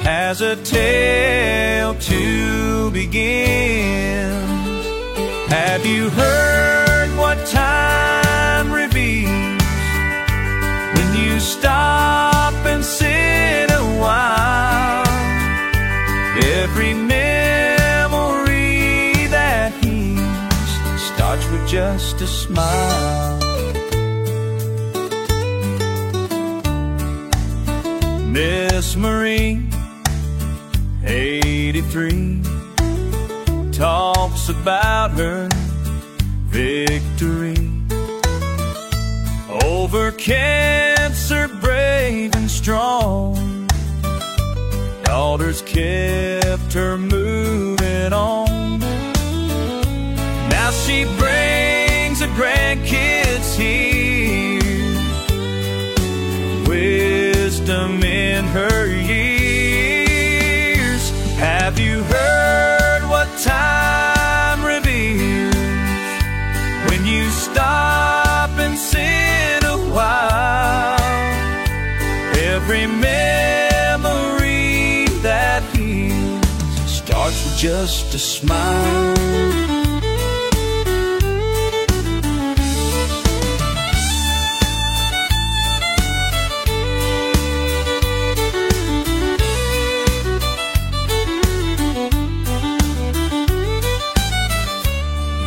has a tale to begin. Have you heard what time reveals when you stop and sit a while? Every memory that heals starts with just a smile. Miss Marie, 83, talks about her victory over cancer, brave and strong. Daughters kept her moving on. Now she brings her grandkids here, wisdom in her years. Have you heard what time reveals when you stop and sit a while? Every memory that heals starts with just a smile.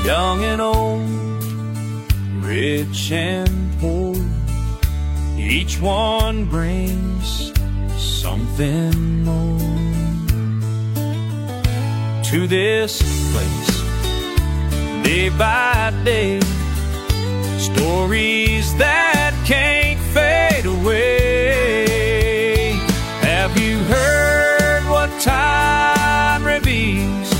Young and old, rich and poor, each one brings something more to this place. Day by day, stories that can't fade away. Have you heard what time reveals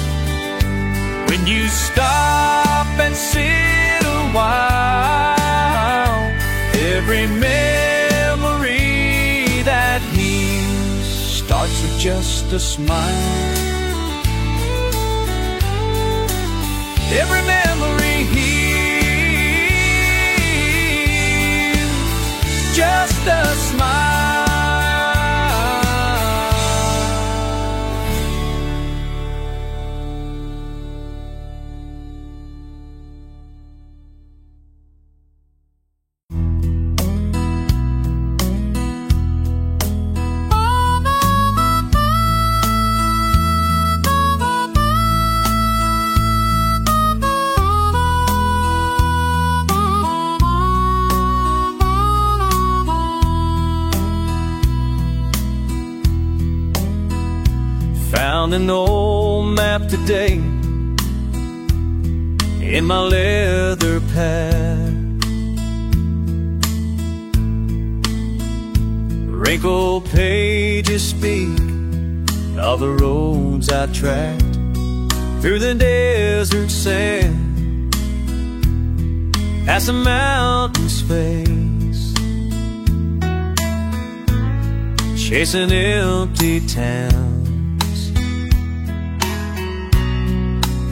when you stop and sit a while? Every memory that heals starts with just a smile. Every memory heals just a smile. Found an old map today in my leather pack. Wrinkled pages speak of the roads I tracked through the desert sand, past the mountain's face, chasing empty towns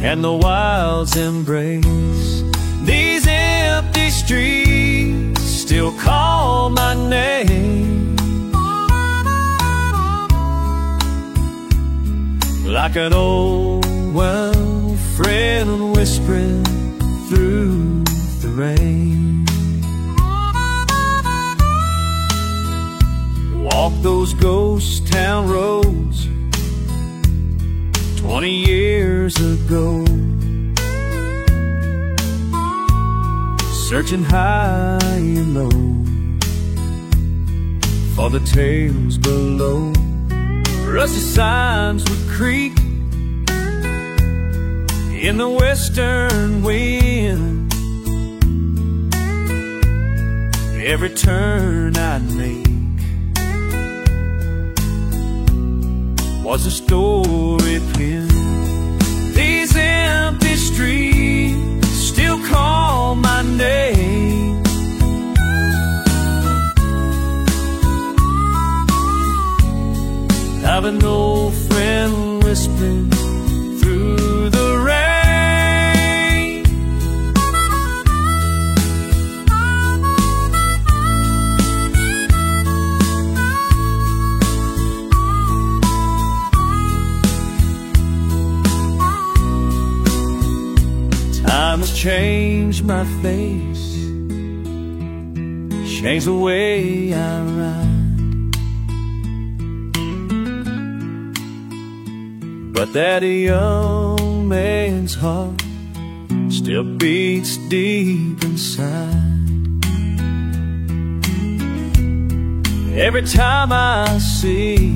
and the wild's embrace. These empty streets still call my name, like an old well friend whispering through the rain. Walk those ghost town roads 20 years ago, searching high and low for the tales below. Rusty signs would creak in the western wind, every turn I'd make was a story pen. These empty streets still call my name. I've an old friend whispering through the rain. Time has changed my face, changed the way I ride. But that young man's heart still beats deep inside. Every time I see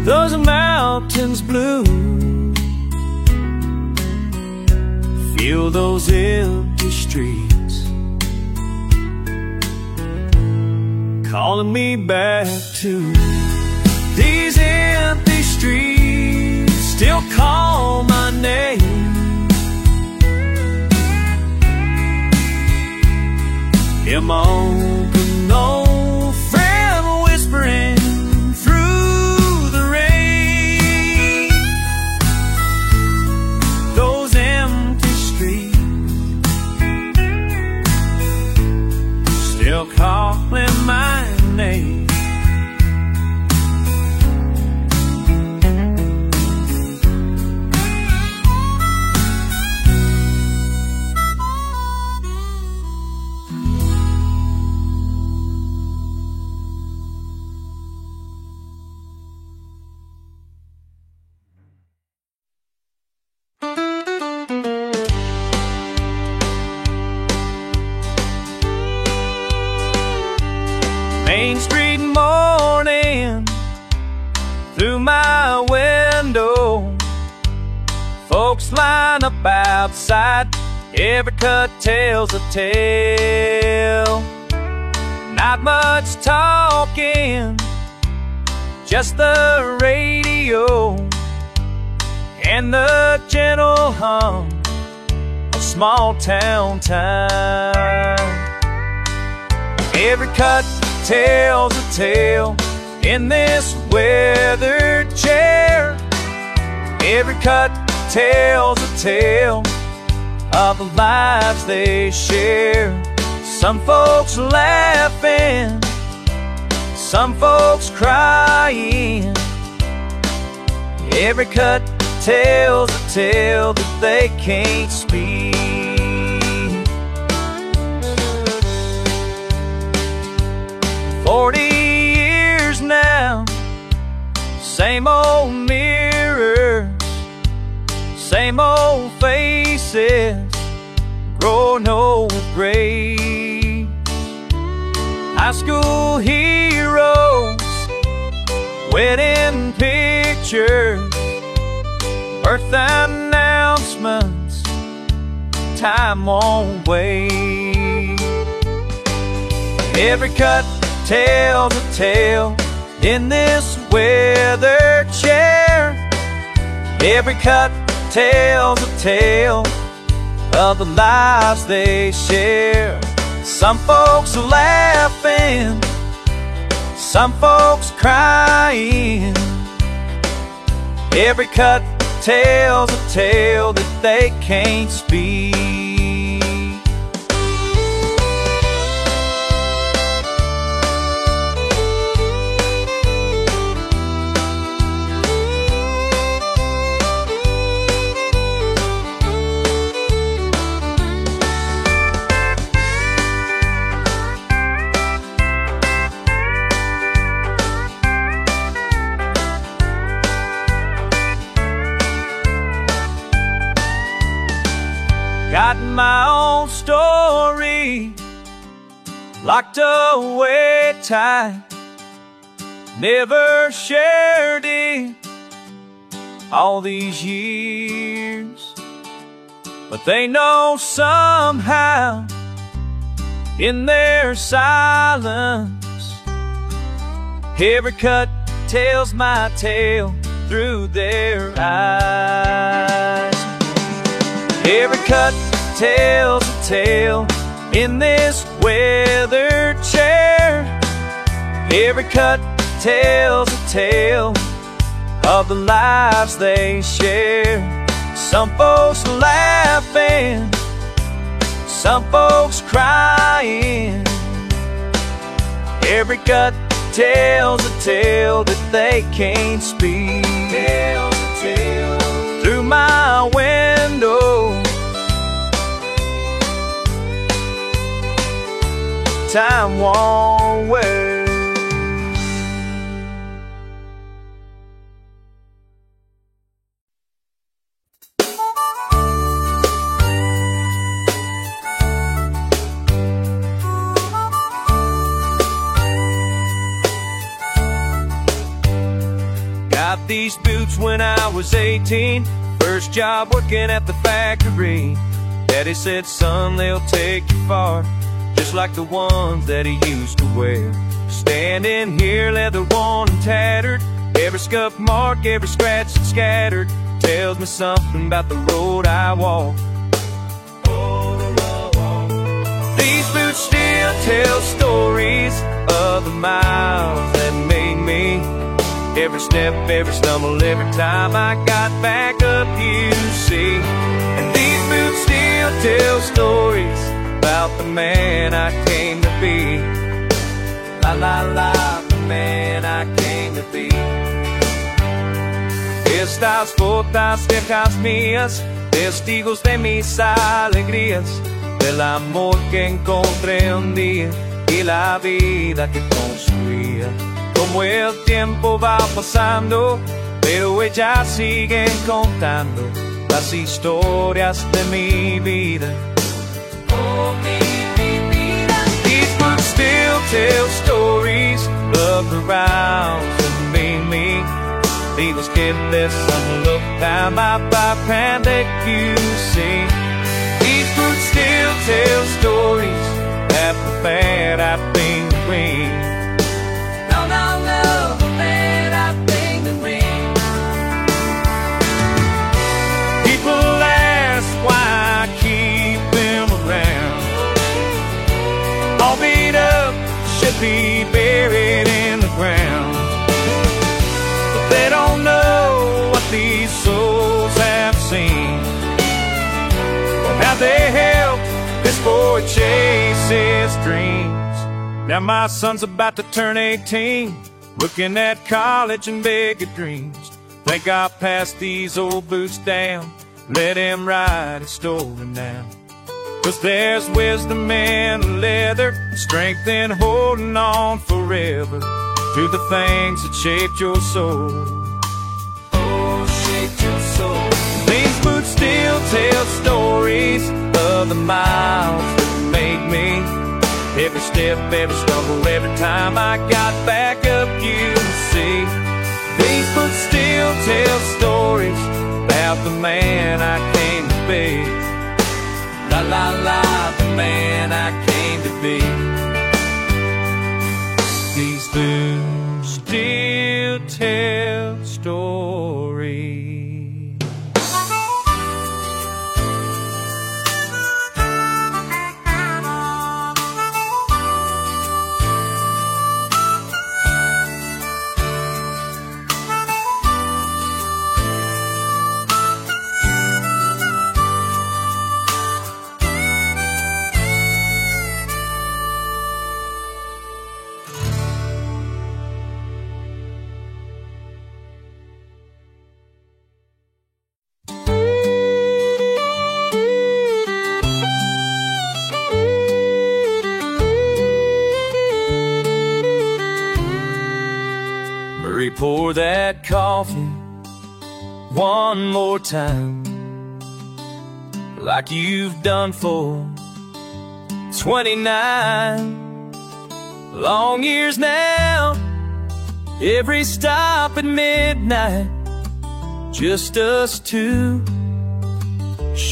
those mountains blue, feel those empty streets calling me back to. These empty streets still call my name. Hear my old friend whispering through the rain. Those empty streets still calling my name. Main Street morning, through my window, folks line up outside, every cut tells a tale. Not much talking, just the radio and the gentle hum of small town time. Every cut tells a tale in this weathered chair. Every cut tells a tale of the lives they share. Some folks laughing, some folks crying. Every cut tells a tale that they can't speak. 40 years now, same old mirrors, same old faces, growing old with grace. High school heroes, wedding pictures, birth announcements, time won't wait. Every cut tells a tale in this weathered chair. Every cut tells a tale of the lives they share. Some folks are laughing, some folks crying. Every cut tells a tale that they can't speak. Got my own story locked away tight, never shared it all these years. but they know somehow in their silence, every cut tells my tale through their eyes. Every cut tells a tale in this weathered chair. Every cut tells a tale of the lives they share. Some folks laughing, some folks crying. Every cut tells a tale that they can't speak. Tells a tale through my window. Time won't wait. Got these boots when I was 18, first job working at the factory. Daddy said, son, they'll take you far, just like the ones that he used to wear. Standing here, leather worn and tattered, every scuff mark, every scratch and scattered, tells me something about the road I walk. These boots still tell stories of the miles that made me. Every step, every stumble, every time I got back up, you see. And these boots still tell stories about the man I came to be. La la la, the man I came to be. Estas fotos dejas mías, testigos de mis alegrías, del amor que encontré un día y la vida que construía. Como el tiempo va pasando, pero ellas siguen contando las historias de mi vida. Oh, mi vida. These books still tell stories of the rounds that made me. Digo que there's some look down my pipe and let you see. These boots still tell stories that the bad I've been green. No, no, no, the bad I've been green. People ask why I keep them around. All beat up, should be buried in the ground. But they don't know what these souls have seen, or how they helped this boy chase his dreams. Now my son's about to turn 18, looking at college and bigger dreams. Think I'll pass these old boots down, let him ride his story now. 'Cause there's wisdom in the leather, strength in holding on forever to the things that shaped your soul. Oh, shaped your soul. These boots still tell stories of the miles that made me. Every step, every stumble, every time I got back up, you see. These books still tell stories about the man I came to be. La la la, the man I came to be. These boots still tell stories. Pour that coffee one more time, like you've done for 29 long years now. Every stop at midnight, just us two,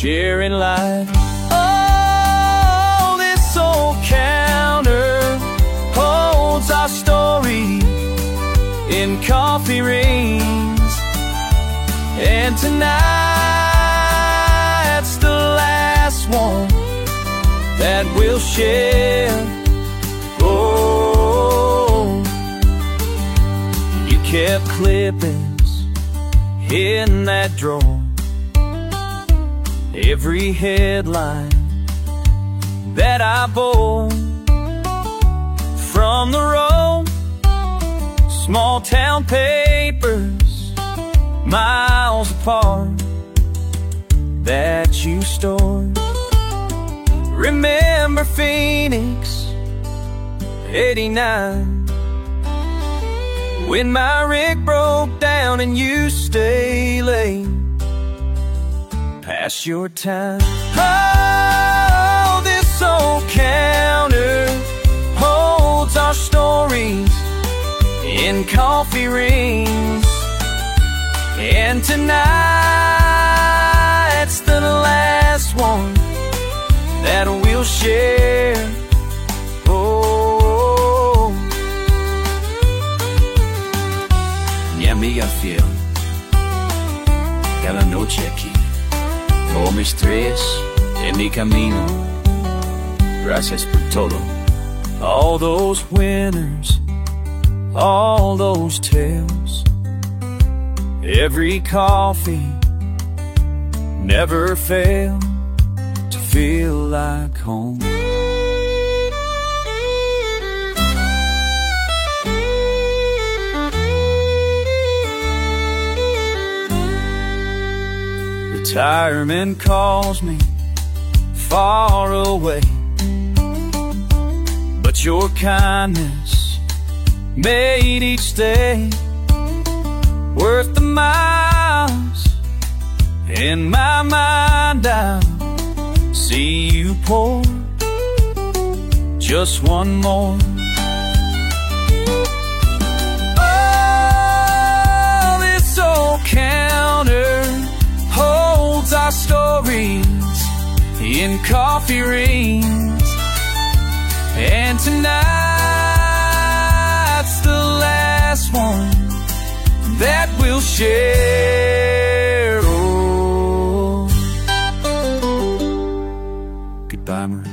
sharing life. Oh, this old counter holds our story in coffee rings, and tonight's the last one that we'll share. Oh, you kept clippings in that drawer, every headline that I bore from the road, small town papers miles apart that you stored. Remember Phoenix, '89, when my rig broke down and you stay late past your time. Oh, this old counter holds our stories in coffee rings, and tonight's the last one that we'll share. Oh, mi amiga fiel, cada noche aquí, como estrellas en mi camino. Gracias por todo. All those winners, all those tales, every coffee never failed to feel like home. Retirement calls me far away, but your kindness made each day worth the miles. In my mind I see you pour just one more. Oh, this old counter holds our stories in coffee rings, and tonight's the last one that we'll share. Oh, goodbye, Marie.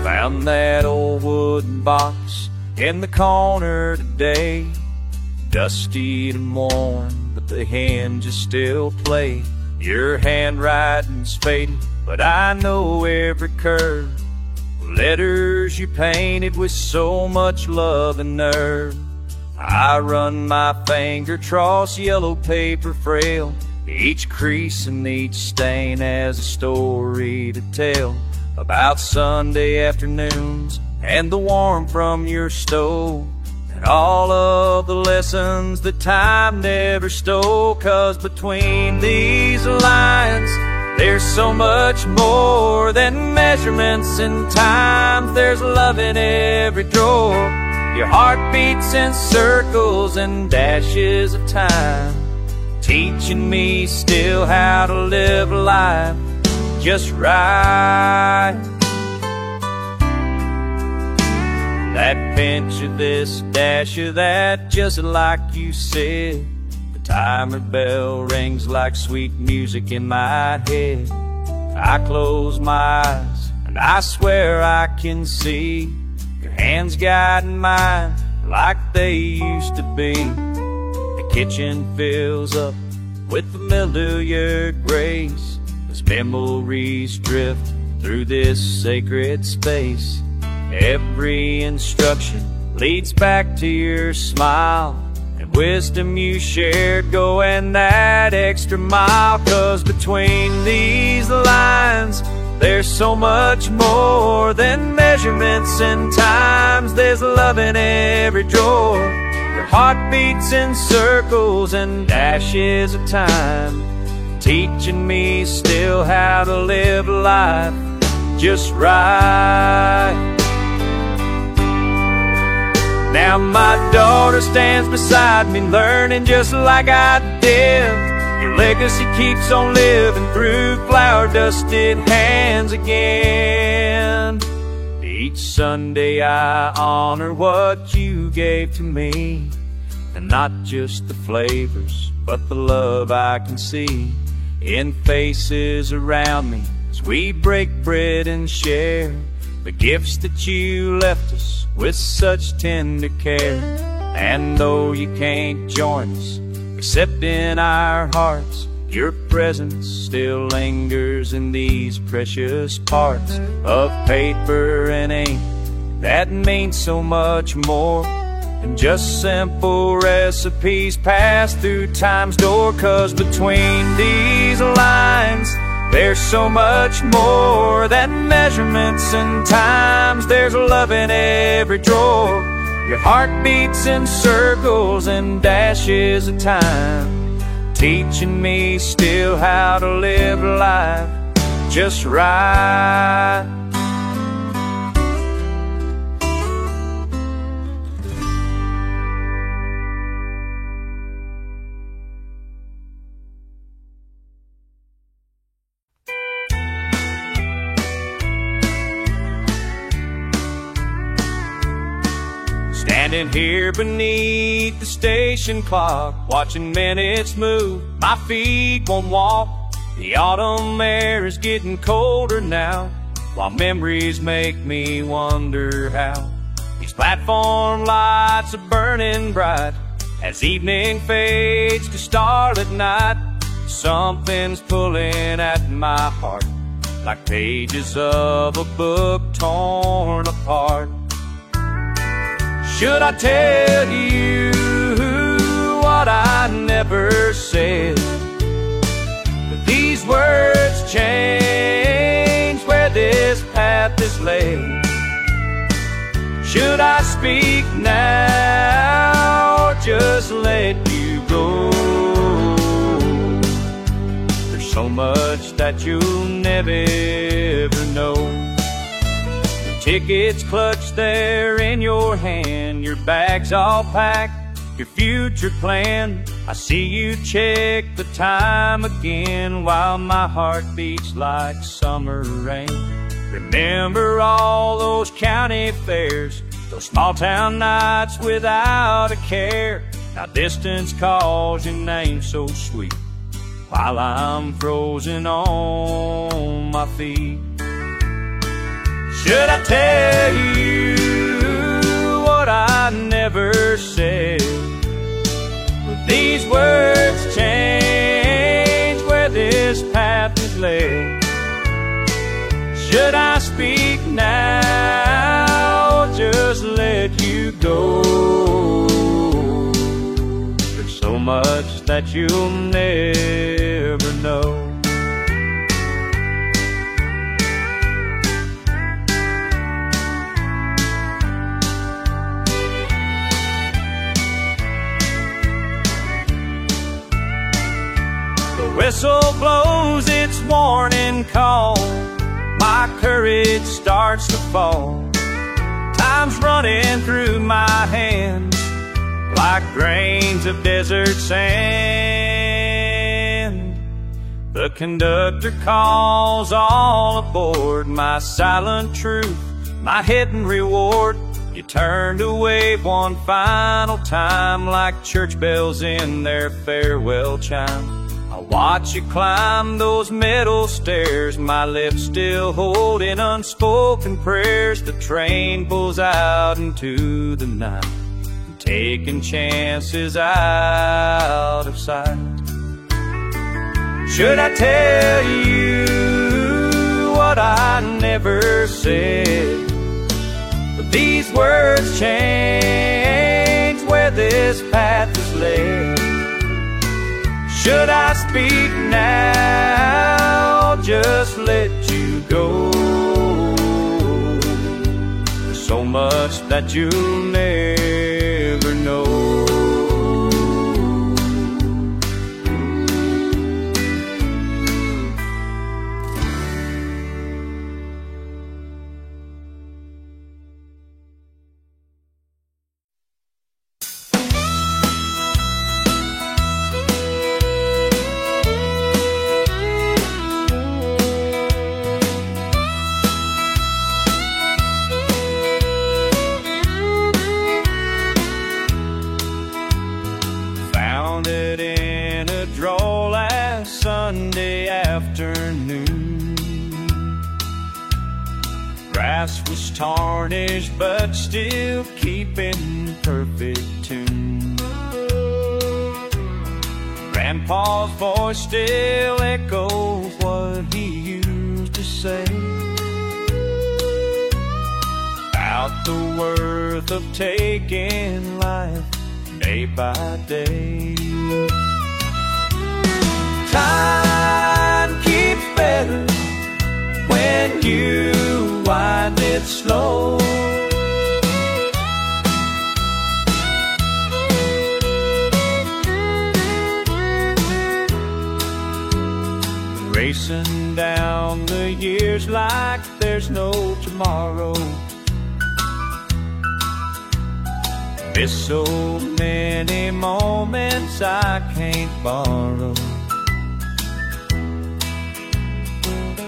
Found that old wooden box in the corner today, dusty and worn, but the hinges still play. Your handwriting's faded, but I know every curve. Letters you painted with so much love and nerve. I run my finger across yellow paper frail. Each crease and each stain has a story to tell about Sunday afternoons and the warmth from your stove, and all of the lessons that time never stole. 'Cause between these lines there's so much more than measurements and times. There's love in every drawer. Your heart beats in circles and dashes of time, teaching me still how to live life just right. That pinch of this, dash of that, just like you said. The timer bell rings like sweet music in my head. I close my eyes and I swear I can see your hands guiding mine like they used to be. The kitchen fills up with familiar grace as memories drift through this sacred space. Every instruction leads back to your smile, and wisdom you shared, going that extra mile. 'Cause between these lines, there's so much more than measurements and times. There's love in every drawer. Your heart beats in circles and dashes of time, teaching me still how to live life just right. Now my daughter stands beside me, learning just like I did. Your legacy keeps on living through flower-dusted hands again. Each Sunday I honor what you gave to me, and not just the flavors, but the love I can see in faces around me as we break bread and share the gifts that you left us with such tender care. And though you can't join us, except in our hearts, your presence still lingers in these precious parts of paper and ink that mean so much more than just simple recipes passed through time's door. 'Cause between these lines, there's so much more than measurements and times. There's love in every drawer. Your heart beats in circles and dashes of time, teaching me still how to live life just right. Standing here beneath the station clock, watching minutes move, my feet won't walk. The autumn air is getting colder now, while memories make me wonder how these platform lights are burning bright as evening fades to starlit night. Something's pulling at my heart like pages of a book torn apart. Should I tell you what I never said? But these words change where this path is led. Should I speak now or just let you go? There's so much that you'll never know. Tickets clutched there in your hand, your bag's all packed, your future planned. I see you check the time again while my heart beats like summer rain. Remember all those county fairs, those small town nights without a care. Now distance calls your name so sweet while I'm frozen on my feet. Should I tell you what I never said? These words change where this path is led. Should I speak now or just let you go? There's so much that you'll never know. Whistle blows its warning call, my courage starts to fall. Time's running through my hands like grains of desert sand. The conductor calls all aboard, my silent truth, my hidden reward. You turned away one final time like church bells in their farewell chime. I watch you climb those metal stairs, my lips still holding unspoken prayers. The train pulls out into the night, taking chances out of sight. Should I tell you what I never said? But these words change where this path is led. Should I speak now, just let you go? There's so much that you'll never know. Sunday afternoon, grass was tarnished but still keeping perfect tune. Grandpa's voice still echoes what he used to say about the worth of taking life day by day. Time keeps better when you wind it slow. Racing down the years like there's no tomorrow. Miss so many moments I can't borrow.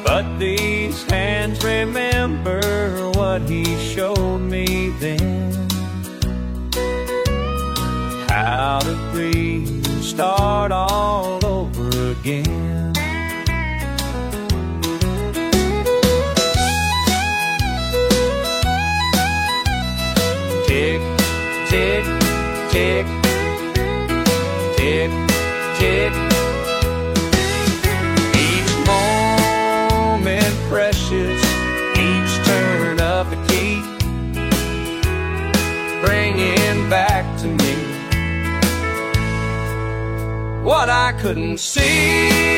But these hands remember what he showed me then. How to breathe and start all over again. Tick, tick, tick, tick, tick. Precious, each turn of the key, bringing back to me what I couldn't see.